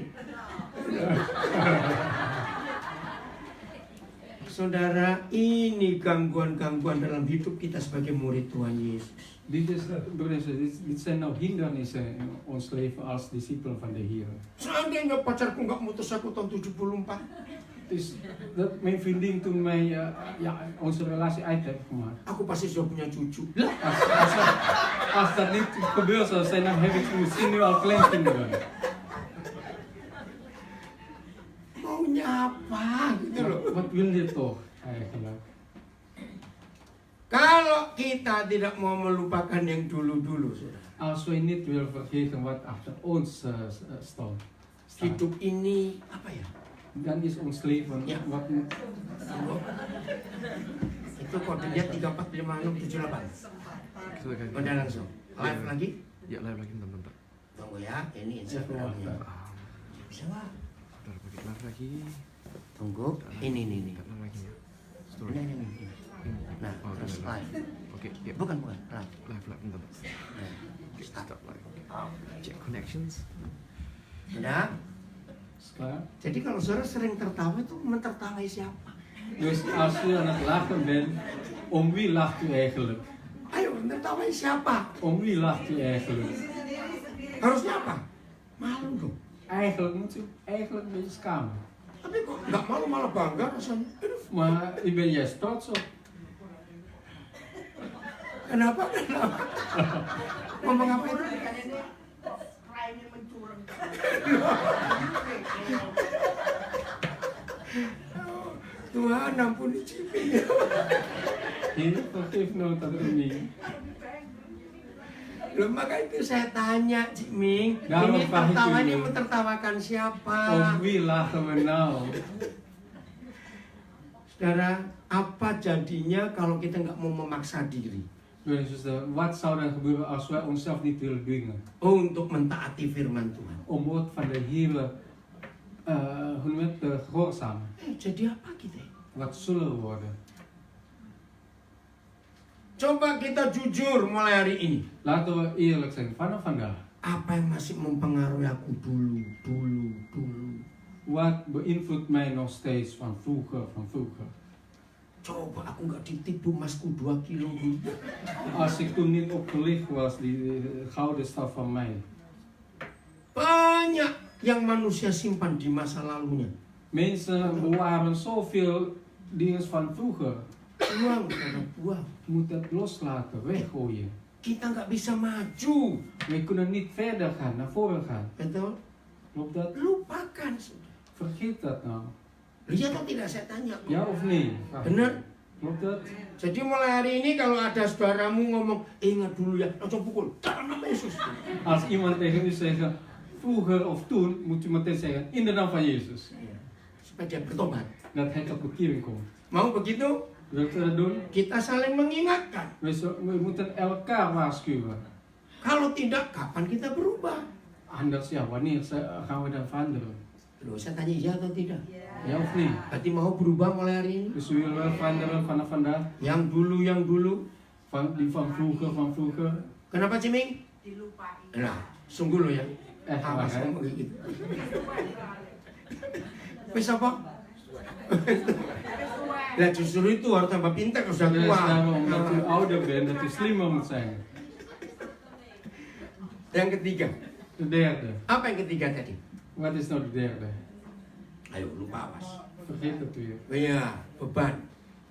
Speaker 1: Saudara, ini gangguan-gangguan dalam hidup kita sebagai murid Tuhan Yesus.
Speaker 2: Dit zijn nou hindernissen in ons leven als discipelen van de Heer.
Speaker 1: Seandainya pacarku nggak mutus aku tahun 74.
Speaker 2: Dus dat mijn vriendin toen mij onze relatie uit heeft gemaakt.
Speaker 1: Aku pasti sudah punya cucu.
Speaker 2: Als dat niet gebeurd zou zijn, dan heb ik misschien nu al kleinkinderen.
Speaker 1: Maunya apa gitu loh.
Speaker 2: Wat wil je toch eigenlijk?
Speaker 1: Kalau kita tidak mau melupakan yang dulu-dulu, saudara.
Speaker 2: Als we niet willen vergeten wat achter ons staat.
Speaker 1: Hidup ini apa ya?
Speaker 2: Dan is ons leven
Speaker 1: Ja.
Speaker 2: wat
Speaker 1: Itu kodenya 345678. Udah langsung. Live lagi?
Speaker 3: Ya, live lagi bentar.
Speaker 1: Tunggu ya, ini
Speaker 2: even
Speaker 1: Instagramnya.
Speaker 2: wachten.
Speaker 1: Bisa lah.
Speaker 3: Bentar, pakai live lagi.
Speaker 1: Tunggu. Ini.
Speaker 3: Bentar, live lagi ya. Story.
Speaker 1: Ini. Nah,
Speaker 3: Oh,
Speaker 1: terus
Speaker 3: udah,
Speaker 1: live.
Speaker 3: Oke, ya.
Speaker 1: Bukan, live.
Speaker 3: Live, bentar.
Speaker 1: Nah,
Speaker 3: Oke,
Speaker 1: start.
Speaker 3: start live. Check connections.
Speaker 1: Udah.
Speaker 2: Klaar?
Speaker 1: Jadi kalau saudara sering tertawa itu mentertawai siapa?
Speaker 2: Dus als je aan het lachen bent, om wie lacht u eigenlijk?
Speaker 1: Ayo, mentertawai siapa?
Speaker 2: Om wie lacht u eigenlijk?
Speaker 1: Harusnya apa? Malu dong.
Speaker 2: Eigenlijk moet u eigenlijk een beetje schamen.
Speaker 1: Tapi kok nggak malu malah bangga rasanya. Aduh,
Speaker 2: Maar ik ben juist trots op.
Speaker 1: kenapa? Ngomong apa itu? Tuhan ampuni Ciping.
Speaker 2: Ini vergeef nota ini.
Speaker 1: Loh, maka itu saya tanya, Cik Ming,
Speaker 2: Dalam
Speaker 1: ini tertawa
Speaker 2: pahit
Speaker 1: ini
Speaker 2: ini.
Speaker 1: mentertawakan siapa?
Speaker 2: Om wie lachen we nou?
Speaker 1: Saudara, apa jadinya kalau kita nggak mau memaksa diri
Speaker 2: Dus wat zou er gebeuren als wij onszelf niet willen dwingen?
Speaker 1: untuk mentaati firman Tuhan?
Speaker 2: Om woord van de Heer hoe noem je het, te gehoorzamen.
Speaker 1: Jadi apa kita?
Speaker 2: Wat zullen we worden?
Speaker 1: Coba kita jujur mulai hari ini.
Speaker 2: Laten we eerlijk zijn vanaf vandaag.
Speaker 1: Apa yang masih mempengaruhi aku dulu?
Speaker 2: Wat beïnvloedt mij nog steeds van vroeger?
Speaker 1: Coba aku nggak ditipu masku 2 kilo dulu.
Speaker 2: Als ik toen niet opgelicht was, die gouden staf van mij.
Speaker 1: Banyak yang manusia simpan di masa lalunya.
Speaker 2: Mensen bewaren zoveel dingen van vroeger.
Speaker 1: Buang, karena buang.
Speaker 2: Je moet het loslaten, weggooien.
Speaker 1: Kita nggak bisa maju.
Speaker 2: We kunnen niet verder gaan, naar voren gaan.
Speaker 1: Betul?
Speaker 2: Klopt dat?
Speaker 1: Lupakan.
Speaker 2: Vergeet dat nou.
Speaker 1: Iya atau tidak saya tanya?
Speaker 2: Ja of nee?
Speaker 1: Benar.
Speaker 2: Klopt dat?
Speaker 1: Jadi mulai hari ini kalau ada saudaramu ngomong, ingat dulu ya, langsung pukul. Dalam nama Yesus.
Speaker 2: Als iemand tegen u zegt, vroeger of toen, moet u meteen zeggen, in de naam van Jezus.
Speaker 1: Supaya dia bertobat.
Speaker 2: Dat hij tot bekering komt.
Speaker 1: Mau begitu?
Speaker 2: Wilt u dat doen?
Speaker 1: Kita saling mengingatkan.
Speaker 2: We moeten elkaar waarschuwen.
Speaker 1: Kalau tidak, kapan kita berubah?
Speaker 2: Anders, ja, wanneer gaan we dan veranderen?
Speaker 1: Loh, saya tanya iya atau tidak?
Speaker 2: Ja of nee?
Speaker 1: Berarti mau berubah mulai hari ini?
Speaker 2: Dus we willen wel veranderen vanaf vandaag.
Speaker 1: Yang dulu.
Speaker 2: Die van vroeger.
Speaker 1: Kenapa Ciming?
Speaker 4: Dilupain.
Speaker 1: Nah, sungguh lo ya.
Speaker 2: Waar,
Speaker 1: Awas
Speaker 2: hè?
Speaker 1: ngomong kayak gitu. Wis apa? Lah justru itu harus tambah pintar kalau sudah
Speaker 2: Juist
Speaker 1: tua.
Speaker 2: daarom, omdat u ouder bent, dat u slimmer moet zijn.
Speaker 1: Yang ketiga,
Speaker 2: De derde.
Speaker 1: apa yang ketiga tadi?
Speaker 2: Wat is nou de derde?
Speaker 1: Ayo lupa awas.
Speaker 2: Vergeet het weer.
Speaker 1: Iya, beban.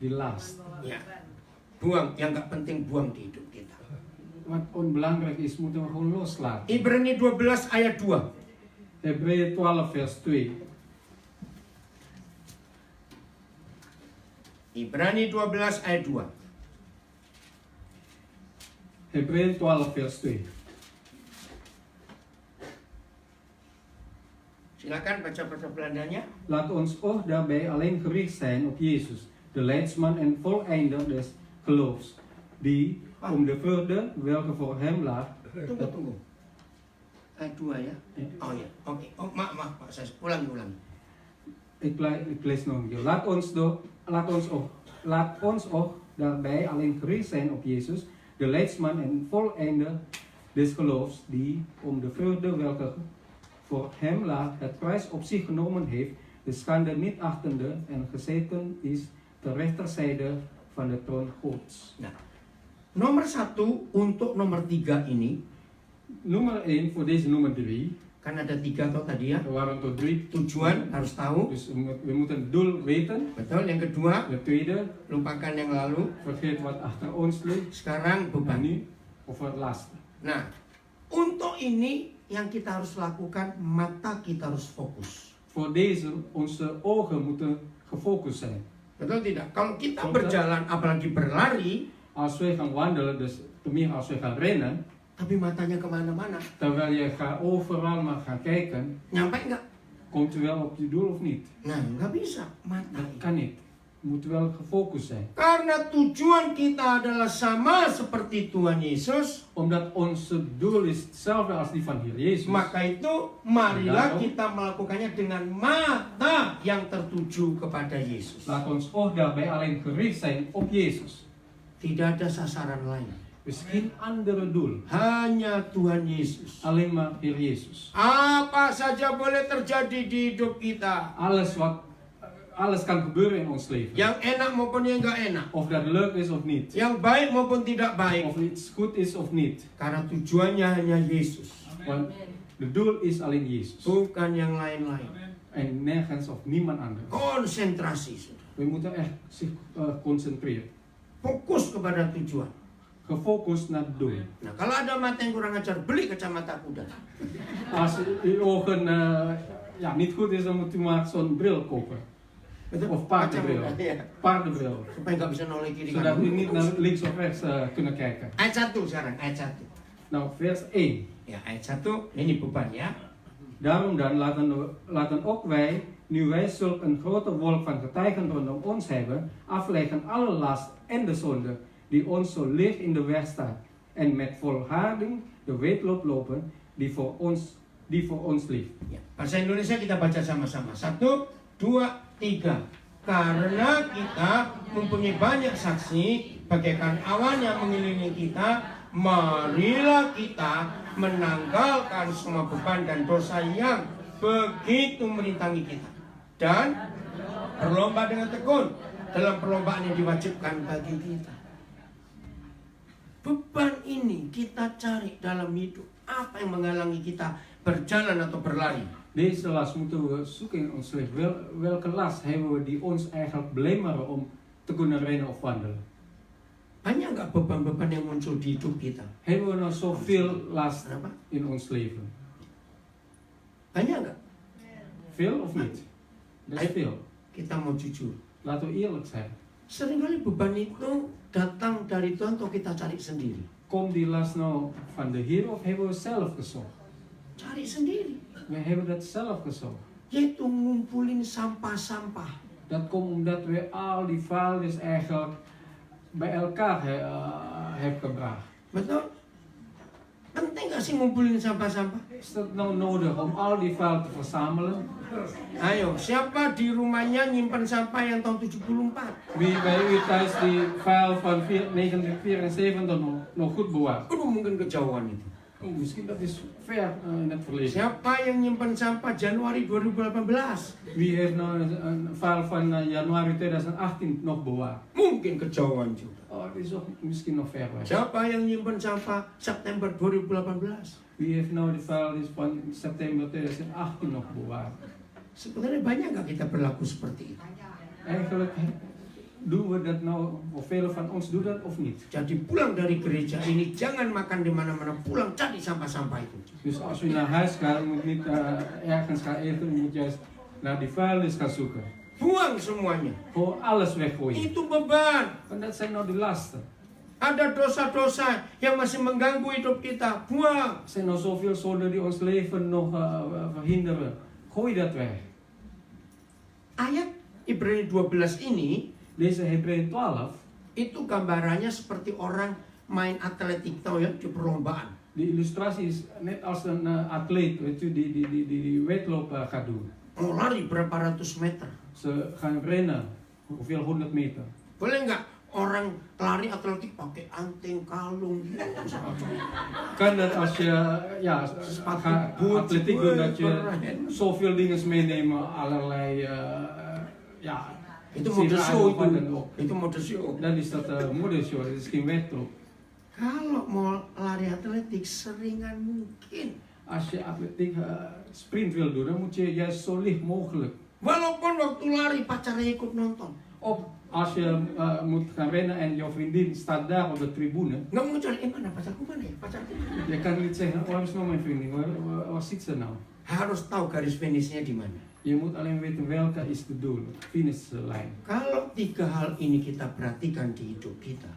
Speaker 2: Die last.
Speaker 1: Ya. Buang yang nggak penting, buang di hidup kita.
Speaker 2: Wat onbelangrijk is, moeten we gewoon loslaten.
Speaker 1: Ibrani 12 ayat 2.
Speaker 2: Hebreeën 12 vers 2.
Speaker 1: Ibrani 12 ayat 2.
Speaker 2: Hebreeën 12 vers 2.
Speaker 1: Silakan baca bahasa Belandanya.
Speaker 2: Laat ons oog daarbij alleen gericht zijn op Jezus, de leidsman en voleinder des geloofs, die om de vreugde welke voor hem lag.
Speaker 1: Tunggu. Ayat 2 ya. Oh ya. Oke. Oh, maaf, Pak. Saya ulang.
Speaker 2: Ik lees nog een keer. Laat ons oog daarbij alleen gericht zijn op Jezus, de leidsman en voleinder des geloofs, die om de vreugde welke voor hem lag het prijs op zich genomen heeft, de schande niet achtende en gezeten is ter rechterzijde van de troon Gods.
Speaker 1: Nah, nomor 1 untuk nomor 3 ini,
Speaker 2: Nummer 1 voor deze nummer 3.
Speaker 1: kan ada 3 toh tadi ya.
Speaker 2: Er waren tot 3
Speaker 1: Tujuan harus tahu.
Speaker 2: Dus we moeten het doel weten.
Speaker 1: Betul. Yang kedua,
Speaker 2: De tweede,
Speaker 1: lupakan yang lalu.
Speaker 2: vergeet wat achter ons ligt.
Speaker 1: Sekarang
Speaker 2: En
Speaker 1: beban.
Speaker 2: nu over het laatste.
Speaker 1: Nah, untuk ini yang kita harus lakukan, mata kita harus fokus.
Speaker 2: Voor deze, onze ogen moeten gefocust zijn.
Speaker 1: Betul tidak? Kalau kita
Speaker 2: Betul.
Speaker 1: berjalan, apalagi berlari,
Speaker 2: Als wij gaan wandelen, dus tenminste als wij gaan rennen,
Speaker 1: tapi matanya kemana-mana,
Speaker 2: terwijl je gaat overal maar gaan kijken,
Speaker 1: nyampe nggak?
Speaker 2: komt u wel op je doel of niet?
Speaker 1: Nah, nggak bisa. Mata.
Speaker 2: Dat kan niet. Je moet wel gefocust zijn.
Speaker 1: Karena tujuan kita adalah sama seperti Tuhan Yesus,
Speaker 2: Omdat ons doel is hetzelfde als die van Heer Jezus.
Speaker 1: maka itu marilah
Speaker 2: Daarom.
Speaker 1: kita melakukannya dengan mata yang tertuju kepada Yesus.
Speaker 2: Laat ons oog daarbij alleen gericht zijn op Jezus.
Speaker 1: Tidak ada sasaran lain.
Speaker 2: Dus geen andere doel.
Speaker 1: Hanya Tuhan Yesus.
Speaker 2: Alleen maar Heer Jezus.
Speaker 1: Apa saja boleh terjadi di hidup kita.
Speaker 2: Alles kan gebeuren in ons leven.
Speaker 1: Yang enak maupun yang nggak enak.
Speaker 2: Of dat leuk is of niet.
Speaker 1: Yang baik maupun tidak baik.
Speaker 2: Of iets goed is of niet.
Speaker 1: Karena tujuannya hanya Yesus.
Speaker 2: Want de doel is alleen Jezus.
Speaker 1: Bukan yang lain-lain.
Speaker 2: En nergens of niemand anders.
Speaker 1: Konsentrasi. Saudara.
Speaker 2: We moeten echt zich concentreren.
Speaker 1: Fokus kepada tujuan.
Speaker 2: Gefocust naar het doel.
Speaker 1: Nah, kalau ada mata yang kurang ajar, beli kacamata kuda.
Speaker 2: Als uw ogen niet goed is, dan moet u maar zo'n bril kopen.
Speaker 1: Betul?
Speaker 2: Of paardenbril.
Speaker 1: Kacamata, iya.
Speaker 2: Paardenbril.
Speaker 1: Supaya nggak bisa noleh kiri
Speaker 2: Zodat u
Speaker 1: kanan.
Speaker 2: niet naar links of rechts kunnen kijken.
Speaker 1: Ayat 1 sekarang, ayat 1.
Speaker 2: Nou, vers 1.
Speaker 1: Ya, ayat 1, ini beban ya.
Speaker 2: Daarom dan laten ook wij, nu wij zulk een grote wolk van getuigen rondom ons hebben, afleggen alle last en de zonde die ons zo licht in de weg staat, en met volharding de wedloop lopen die voor ons ligt.
Speaker 1: Ya, bahasa Indonesia kita baca sama-sama. 1, 2, 3. Karena kita mempunyai banyak saksi bagaikan awan yang mengelilingi kita, marilah kita menanggalkan semua beban dan dosa yang begitu merintangi kita, dan berlomba dengan tekun dalam perlombaan yang diwajibkan bagi kita. Beban ini kita cari dalam hidup. Apa yang menghalangi kita berjalan atau berlari?
Speaker 2: Deze last moeten we zoeken in ons leven. Welke last hebben we die ons eigenlijk belemmeren om te kunnen rennen of wandelen?
Speaker 1: Banyak nggak beban-beban yang muncul di hidup kita?
Speaker 2: Hebben we nou zoveel last
Speaker 1: Kenapa?
Speaker 2: in ons leven?
Speaker 1: Banyak nggak?
Speaker 2: Veel of niet? Dat is veel.
Speaker 1: Kita mau jujur.
Speaker 2: Laten we eerlijk zijn.
Speaker 1: Seringkali beban itu datang dari Tuhan atau kita cari sendiri?
Speaker 2: Komt die last nou van de Heer of hebben we zelf gezocht?
Speaker 1: Cari sendiri.
Speaker 2: We hebben dat zelf gezocht.
Speaker 1: Yaitu ngumpulin sampah-sampah.
Speaker 2: Dat komt omdat we al die vuilnis eigenlijk bij elkaar hebben gebracht.
Speaker 1: Betul? Penting nggak sih ngumpulin sampah-sampah?
Speaker 2: Is dat nou nodig om al die vuil te verzamelen?
Speaker 1: Ayo, siapa di rumahnya nyimpan sampah yang tahun 74?
Speaker 2: Wie bij u thuis die vuil van 1974 nog goed bewaart?
Speaker 1: Aduh, mungkin kejauhan itu.
Speaker 2: Oh, misschien dat is ver in het verleden.
Speaker 1: Siapa yang nyimpan sampah Januari 2018?
Speaker 2: Wie heeft nou een file van januari 2018 nog bewaard?
Speaker 1: Mungkin kejauhan juga.
Speaker 2: Oh, het is ook misschien nog ver weg.
Speaker 1: Siapa yang nyimpan sampah September 2018?
Speaker 2: Wie heeft nou de file van september 2018 nog bewaard?
Speaker 1: Sebenarnya banyak nggak kita berlaku seperti itu?
Speaker 2: Eigenlijk doen we dat nou, of velen van ons doen dat of niet.
Speaker 1: Jadi pulang dari gereja ini jangan makan di mana-mana, pulang cari sampah-sampah itu.
Speaker 2: Dus als u naar huis gaat, moet niet ergens gaan eten, u moet juist naar die vuilnis gaan zoeken.
Speaker 1: Buang semuanya.
Speaker 2: Gewoon alles weggooien.
Speaker 1: Itu beban.
Speaker 2: Want dat zijn nou de lasten.
Speaker 1: Ada dosa-dosa yang masih mengganggu hidup kita. Buang.
Speaker 2: Er zijn nog zoveel zonden die ons leven nog verhinderen. Gooi dat weg.
Speaker 1: Ayat Ibrani 12 ini,
Speaker 2: Deze Hebreeën 12,
Speaker 1: itu gambarannya seperti orang main atletik, tahu ya, di perlombaan.
Speaker 2: de illustratie is net als een atleet, weet u, die wedloop gaat doen.
Speaker 1: Mau lari berapa ratus meter.
Speaker 2: Ze gaan rennen, hoeveel 100 meter.
Speaker 1: Boleh nggak orang lari atletik pakai anting, kalung?
Speaker 2: Kan dat als je gaat atletiek doen, dat je zoveel dingen meenemen, allerlei
Speaker 1: Itu mode show
Speaker 2: wat dan
Speaker 1: itu.
Speaker 2: ook.
Speaker 1: Itu mode show.
Speaker 2: Dan is dat modeshow, dat is geen wedloop.
Speaker 1: Kalau mau lari atletik seringan mungkin.
Speaker 2: Als je atletiek sprint wil doen, dan moet je juist zo licht mogelijk.
Speaker 1: Walaupun waktu lari pacarnya ikut nonton.
Speaker 2: Of als je moet gaan rennen en jouw vriendin staat daar op de tribune,
Speaker 1: Nggak mau cari, mana pacarku mana ya? Pacarku.
Speaker 2: je kan niet zeggen, waar is nou mijn vriendin, waar zit ze nou?
Speaker 1: Harus tahu garis finishnya di mana.
Speaker 2: Je moet alleen weten welke is de doel, finishlijn.
Speaker 1: Kalau tiga hal ini kita perhatikan di hidup kita,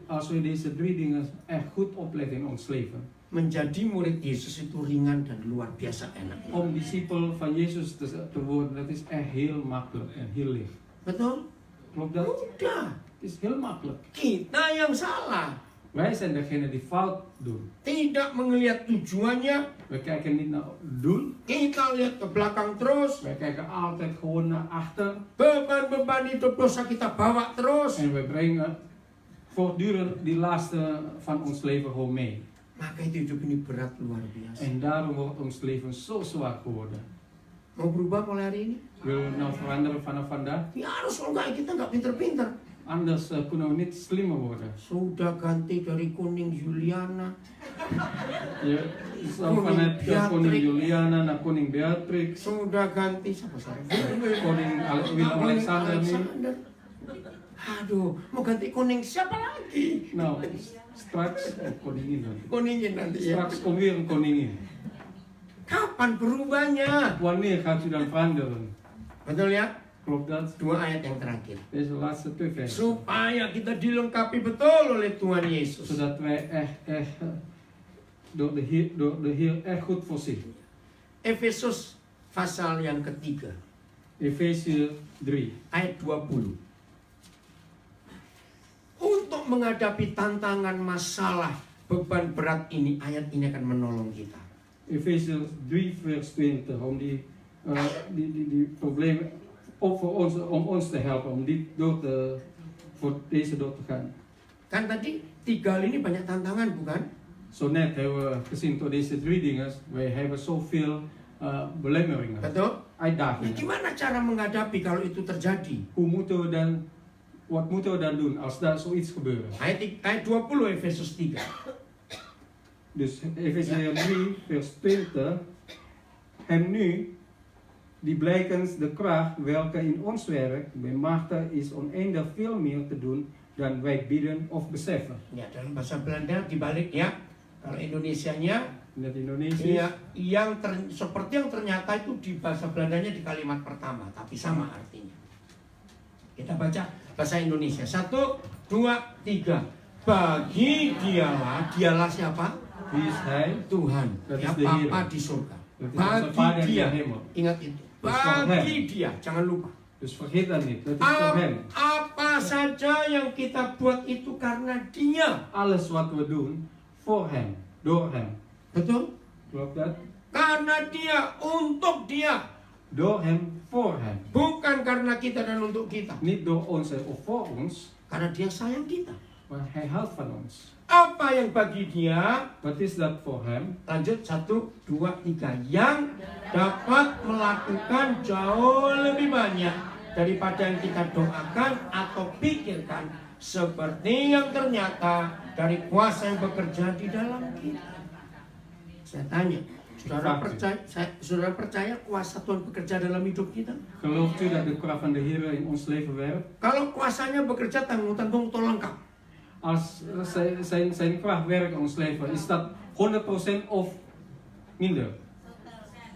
Speaker 2: Als we deze drie dingen echt goed opleggen in ons leven,
Speaker 1: menjadi murid Yesus itu ringan dan luar biasa enak.
Speaker 2: om discipel van Jezus te worden, dat is echt heel makkelijk en heel licht.
Speaker 1: Betul?
Speaker 2: Klopt dat?
Speaker 1: Udah.
Speaker 2: Het is heel makkelijk.
Speaker 1: Kita yang salah.
Speaker 2: Wij zijn degene die fout doen.
Speaker 1: Tidak melihat tujuannya.
Speaker 2: We kijken niet naar het doel.
Speaker 1: Kita lihat ke belakang terus.
Speaker 2: Wij kijken altijd gewoon naar achter.
Speaker 1: Beban-beban hidup dosa kita bawa terus.
Speaker 2: En we brengen voortdurend die lasten van ons leven gewoon mee.
Speaker 1: Maka itu hidup ini berat luar biasa.
Speaker 2: En daarom wordt ons leven zo zwaar geworden.
Speaker 1: Mau berubah mulai hari ini?
Speaker 2: Willen we nou veranderen vanaf vandaag?
Speaker 1: Ya harus, kalau enggak kita nggak pinter-pinter.
Speaker 2: Anders kunnen we niet slimmer worden.
Speaker 1: Sudah ganti dari kuning Juliana.
Speaker 2: Je zou vanuit koning Juliana naar koning Beatrix,
Speaker 1: Sudah ganti siapa saya?
Speaker 2: koning Willem Alexander nih.
Speaker 1: Aduh, mau ganti kuning siapa lagi?
Speaker 2: Nou, straks koningin nanti.
Speaker 1: Kuningin nanti ya.
Speaker 2: Straks komt weer een koningin.
Speaker 1: Kapan berubahnya?
Speaker 2: Wanneer gaat u dan veranderen?
Speaker 1: Betul ya?
Speaker 2: Klopt dat?
Speaker 1: Dua ayat yang terakhir.
Speaker 2: Deze laatste twee versen.
Speaker 1: Supaya kita dilengkapi betul oleh Tuhan Yesus.
Speaker 2: Zodat wij echt door de Heer echt goed voorzien.
Speaker 1: Efesus pasal yang ketiga,
Speaker 2: Efesië 3.
Speaker 1: ayat 20. Untuk menghadapi tantangan masalah beban berat ini, ayat ini akan menolong kita.
Speaker 2: Efesië 3 vers 20. Om die problemen om ons te helpen. Om voor deze door te gaan.
Speaker 1: Kan tadi 3 hal ini banyak tantangan, bukan?
Speaker 2: Zo net hebben we gezien door deze drie dingen. Wij hebben zoveel belemmeringen.
Speaker 1: Betul?
Speaker 2: Uitdagingen.
Speaker 1: Gimana cara menghadapi kalau itu terjadi?
Speaker 2: Wat moeten we dan doen als daar zoiets gebeurt?
Speaker 1: Ayat 20 Efesus 3.
Speaker 2: Dus Efesië 3 vers 20. Hem nu, die blijkens de kracht welke in ons werkt, bij machtig is oneindig veel meer te doen dan wij bidden of beseffen.
Speaker 1: Ya, dalam bahasa Belanda dibalik ya. Kalau Indonesianya,
Speaker 2: In het Indonesisch.
Speaker 1: ya, seperti yang ternyata itu di bahasa Belandanya di kalimat pertama, tapi sama artinya. Kita baca bahasa Indonesia. 1, 2, 3. Bagi dialah siapa?
Speaker 2: Wie is hij?
Speaker 1: Tuhan.
Speaker 2: Dat
Speaker 1: Ya,
Speaker 2: is de
Speaker 1: Bapa
Speaker 2: Heer.
Speaker 1: di surga.
Speaker 2: Dat is onze Vader
Speaker 1: Bagi
Speaker 2: in
Speaker 1: dia.
Speaker 2: de hemel.
Speaker 1: Ingat itu.
Speaker 2: Dat is voor
Speaker 1: Bagi
Speaker 2: hem.
Speaker 1: dia. Jangan lupa.
Speaker 2: Dus vergeet dat niet. Dat is voor hem.
Speaker 1: Apa saja yang kita buat itu karena dia.
Speaker 2: Alles wat we doen, voor hem. Door hem.
Speaker 1: Betul?
Speaker 2: Klopt dat?
Speaker 1: Karena dia, untuk dia.
Speaker 2: Door hem, voor hem.
Speaker 1: Bukan karena kita dan untuk kita.
Speaker 2: Niet door ons of voor ons,
Speaker 1: Karena dia sayang kita.
Speaker 2: wat hij houdt van ons.
Speaker 1: Apa yang bagi dia?
Speaker 2: Wat is dat voor hem?
Speaker 1: Lanjut 1, 2, 3. Yang dapat melakukan jauh lebih banyak daripada yang kita doakan atau pikirkan, seperti yang ternyata dari kuasa yang bekerja di dalam kita. Saya tanya, saudara percaya kuasa Tuhan bekerja dalam hidup kita?
Speaker 2: Gelooft u dat de kracht van de Heer in ons leven werkt?
Speaker 1: Kalau kuasanya bekerja, tanggung-tanggung tol lengkap.
Speaker 2: Als zijn kracht werkt in ons leven, is dat 100% of minder?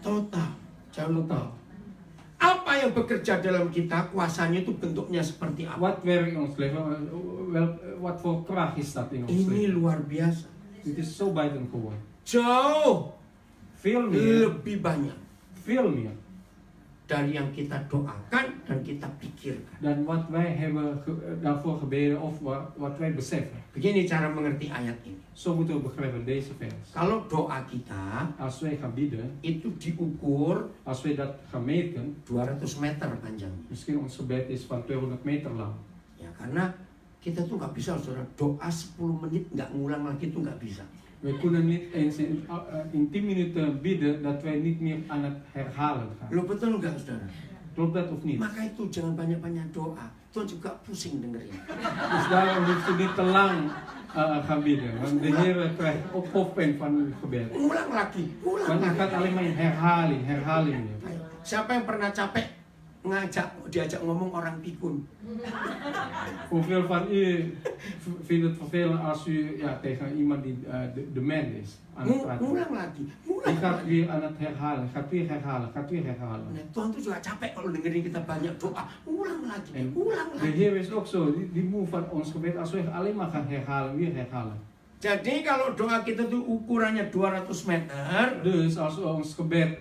Speaker 1: Total, jauh total. Apa yang bekerja dalam kita, kuasanya itu bentuknya seperti apa?
Speaker 2: Wat werkt in ons leven? Wat voor kracht is dat in ons
Speaker 1: Ini
Speaker 2: leven?
Speaker 1: luar biasa.
Speaker 2: Dit is zo buitengewoon.
Speaker 1: Jauh
Speaker 2: Veel meer,
Speaker 1: lebih banyak
Speaker 2: veel meer
Speaker 1: dari yang kita doakan dan kita pikirkan.
Speaker 2: dan wat wij hebben daarvoor gebeden of wat wij beseffen.
Speaker 1: Begini cara mengerti ayat ini.
Speaker 2: Zo moeten we begrijpen deze vers.
Speaker 1: Kalau doa kita
Speaker 2: Als wij gaan bidden,
Speaker 1: itu diukur
Speaker 2: als wij dat gaan meten,
Speaker 1: 200 meter panjangnya.
Speaker 2: misschien ons gebed is van 200 meter lang.
Speaker 1: Ya karena kita tuh nggak bisa, saudara, doa 10 menit nggak ngulang lagi tuh nggak bisa.
Speaker 2: We kunnen niet eens in 10 minuten bidden dat wij niet meer aan het herhalen gaan.
Speaker 1: Lo betul nggak, saudara?
Speaker 2: Klopt dat of niet?
Speaker 1: Maka itu jangan banyak-banyak doa. Tuhan juga pusing dengerin.
Speaker 2: Dus daarom hoeft u niet te lang gaan bidden. Want de Heer krijgt hoofdpijn van uw gebed.
Speaker 1: Ngulang lagi, ngulang
Speaker 2: Want u
Speaker 1: lagi.
Speaker 2: gaat alleen maar in herhaling.
Speaker 1: Ayo, siapa yang pernah capek diajak ngomong orang pikun?
Speaker 2: Hoeveel van u vindt het vervelend als u tegen iemand die dement is aan het praten?
Speaker 1: Ngulang lagi,
Speaker 2: Die
Speaker 1: ngulang
Speaker 2: gaat
Speaker 1: lagi.
Speaker 2: weer aan het herhalen, gaat weer herhalen.
Speaker 1: Nah, Tuhan tuh juga capek kalau dengerin kita banyak doa. Ulang lagi,
Speaker 2: En
Speaker 1: ulang
Speaker 2: de
Speaker 1: lagi.
Speaker 2: Heer is ook zo, die moe van ons gebed als we alleen maar gaan herhalen, weer herhalen.
Speaker 1: Jadi kalau doa kita tuh ukurannya 200 meter,
Speaker 2: Dus als ons gebed,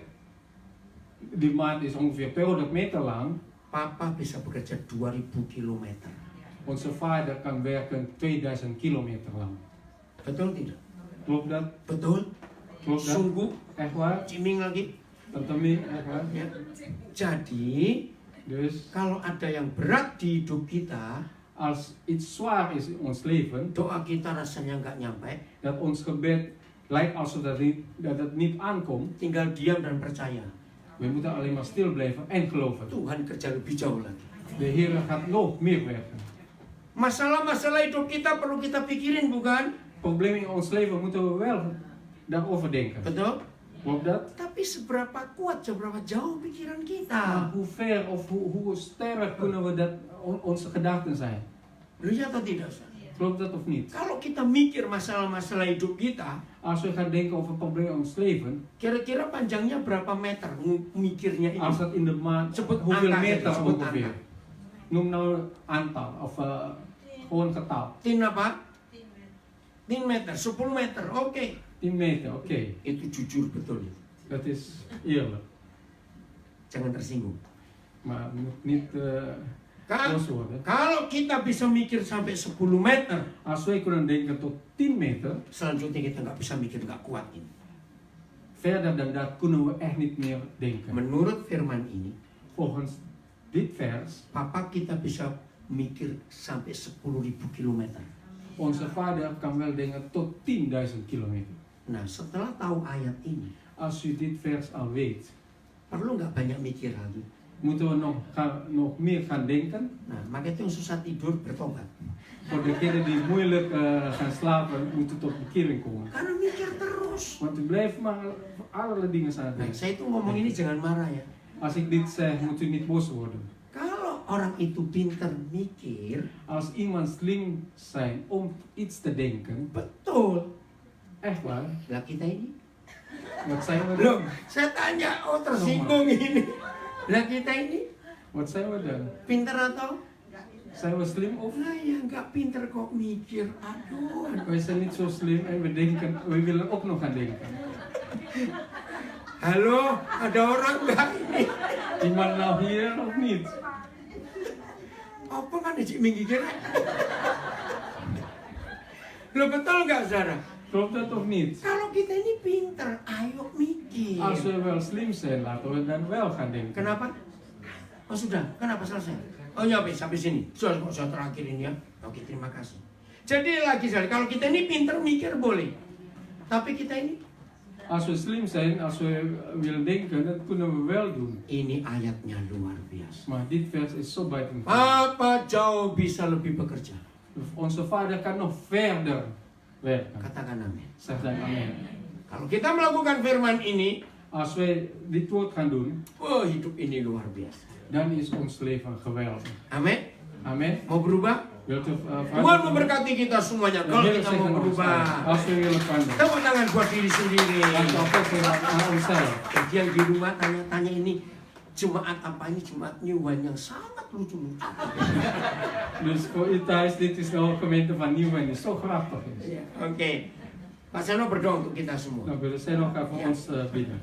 Speaker 2: die maat is ongeveer 200 meter lang,
Speaker 1: Papa bisa bekerja 2000 kilometer.
Speaker 2: onze vader kan werken 2000 kilometer lang.
Speaker 1: Betul tidak?
Speaker 2: Klopt dat?
Speaker 1: Betul?
Speaker 2: Klopt dat?
Speaker 1: Sungguh,
Speaker 2: Echt waar?
Speaker 1: ciming lagi.
Speaker 2: Tante Mie, echt waar?
Speaker 1: Ya. Jadi,
Speaker 2: Dus
Speaker 1: kalau ada yang berat di hidup kita,
Speaker 2: als iets zwaar is in ons leven,
Speaker 1: doa kita rasanya nggak nyampe,
Speaker 2: dat ons gebed lijkt alsof dat het niet aankomt,
Speaker 1: tinggal diam dan percaya.
Speaker 2: we moeten alleen maar stil blijven en geloven.
Speaker 1: Tuhan kerja lebih jauh lagi.
Speaker 2: De Heer gaat nog meer werken.
Speaker 1: Masalah-masalah hidup kita perlu kita pikirin, bukan?
Speaker 2: Problemen in ons leven moeten we wel daarover denken.
Speaker 1: Betul?
Speaker 2: Klopt dat?
Speaker 1: Tapi seberapa kuat, seberapa jauh pikiran
Speaker 2: Maar
Speaker 1: kita?
Speaker 2: hoe ver of hoe sterk kunnen we dat onze gedachten zijn?
Speaker 1: Lu ya atau tidak, Ustaz?
Speaker 2: Klopt dat of niet?
Speaker 1: Kalau kita mikir masalah-masalah hidup kita,
Speaker 2: Als we gaan denken over problemen in ons leven,
Speaker 1: kira-kira panjangnya berapa meter mikirnya ini?
Speaker 2: als dat in de maand,
Speaker 1: Sebut
Speaker 2: hoeveel
Speaker 1: angka
Speaker 2: meter
Speaker 1: saja, sebut
Speaker 2: ongeveer?
Speaker 1: angka.
Speaker 2: Noem nou aantal of gewoon getal.
Speaker 1: 10 apa? 10 meter, 10 meter, oke.
Speaker 2: 10 meter, oké.
Speaker 1: Itu jujur betul.
Speaker 2: Dat is eerlijk.
Speaker 1: Jangan tersinggung.
Speaker 2: Maar het moet niet
Speaker 1: Kan-
Speaker 2: boos worden.
Speaker 1: Kalau kita bisa mikir sampai 10 meter,
Speaker 2: Als wij kunnen denken tot 10 meter,
Speaker 1: selanjutnya kita nggak bisa mikir, nggak kuat ini.
Speaker 2: verder dan dat kunnen we echt niet meer denken.
Speaker 1: Menurut firman ini,
Speaker 2: Volgens dit vers,
Speaker 1: Papa kita bisa mikir sampai 10.000 kilometer.
Speaker 2: onze vader kan wel denken tot 10.000 kilometer.
Speaker 1: Nah, setelah tahu ayat ini,
Speaker 2: Als u dit vers al weet,
Speaker 1: perlu nggak banyak mikir lagi?
Speaker 2: moeten we nog meer gaan denken.
Speaker 1: Nah, maka itu yang susah tidur bertobat.
Speaker 2: Voor degenen die moeilijk gaan slapen, moeten tot bekering komen.
Speaker 1: Karena mikir terus.
Speaker 2: Want u blijft maar voor allerlei dingen aan het
Speaker 1: Nah,
Speaker 2: denken.
Speaker 1: saya itu ngomong ini jangan marah ya.
Speaker 2: Als ik dit zeg, moet u niet boos worden.
Speaker 1: Kalau orang itu pinter mikir,
Speaker 2: Als iemand slim zijn om iets te denken,
Speaker 1: betul.
Speaker 2: echt waar,
Speaker 1: Lah kita ini,
Speaker 2: wat zijn we
Speaker 1: loh,
Speaker 2: dan?
Speaker 1: saya tanya, oh tersinggung ini. Lah kita ini
Speaker 2: Wat zijn we dan?
Speaker 1: pinter atau?
Speaker 2: Zijn we slim of?
Speaker 1: Lah ya nggak pinter kok mikir. Aduh, aduh.
Speaker 2: Wij zijn niet zo slim en we willen ook nog gaan denken.
Speaker 1: Halo, ada orang nggak ini?
Speaker 2: Iemand nou hier of niet?
Speaker 1: Apa kan Cik Minggi kira? Lo betul nggak, saudara?
Speaker 2: Klopt dat of niet?
Speaker 1: Kalau kita ini pinter, ayo mikir.
Speaker 2: Als we wel slim zijn, laten we dan wel gaan denken.
Speaker 1: Kenapa? Oh sudah, kenapa selesai? Oh ya, sampai sini. Sudah terakhir ini ya. Oke, terima kasih. Jadi lagi sekali, kalau kita ini pinter mikir boleh, tapi kita ini
Speaker 2: Als we slim zijn, als we willen denken, dat kunnen we wel doen.
Speaker 1: ini ayatnya luar biasa.
Speaker 2: Maar dit vers is zo buitengewoon.
Speaker 1: Apa jauh bisa lebih bekerja?
Speaker 2: Onze Vader kan nog verder werken.
Speaker 1: Katakan amin.
Speaker 2: Zeg dan amen.
Speaker 1: Kalau kita melakukan firman ini,
Speaker 2: Als wij dit woord gaan doen,
Speaker 1: oh hidup ini luar biasa.
Speaker 2: dan is ons leven geweldig.
Speaker 1: Amin.
Speaker 2: Amen.
Speaker 1: Mau berubah?
Speaker 2: Wilt u
Speaker 1: Tuhan memberkati kita semuanya. Kalau kita mau berubah,
Speaker 2: Als we willen veranderen.
Speaker 1: tepuk tangan buat diri sendiri.
Speaker 2: Laten we applaus aan onszelf.
Speaker 1: Jadi yang di rumah tanya-tanya ini jemaat apa ini? Jemaat New Wine yang sangat lucu-lucu.
Speaker 2: Dus voor u thuis, dit is de gemeente van Nieuwen. Die zo grappig is.
Speaker 1: Oke. Pak Seno berdoa untuk kita semua.
Speaker 2: Dan willen zij nog even voor ons bidden.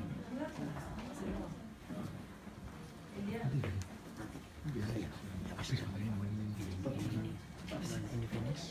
Speaker 3: Ini finish.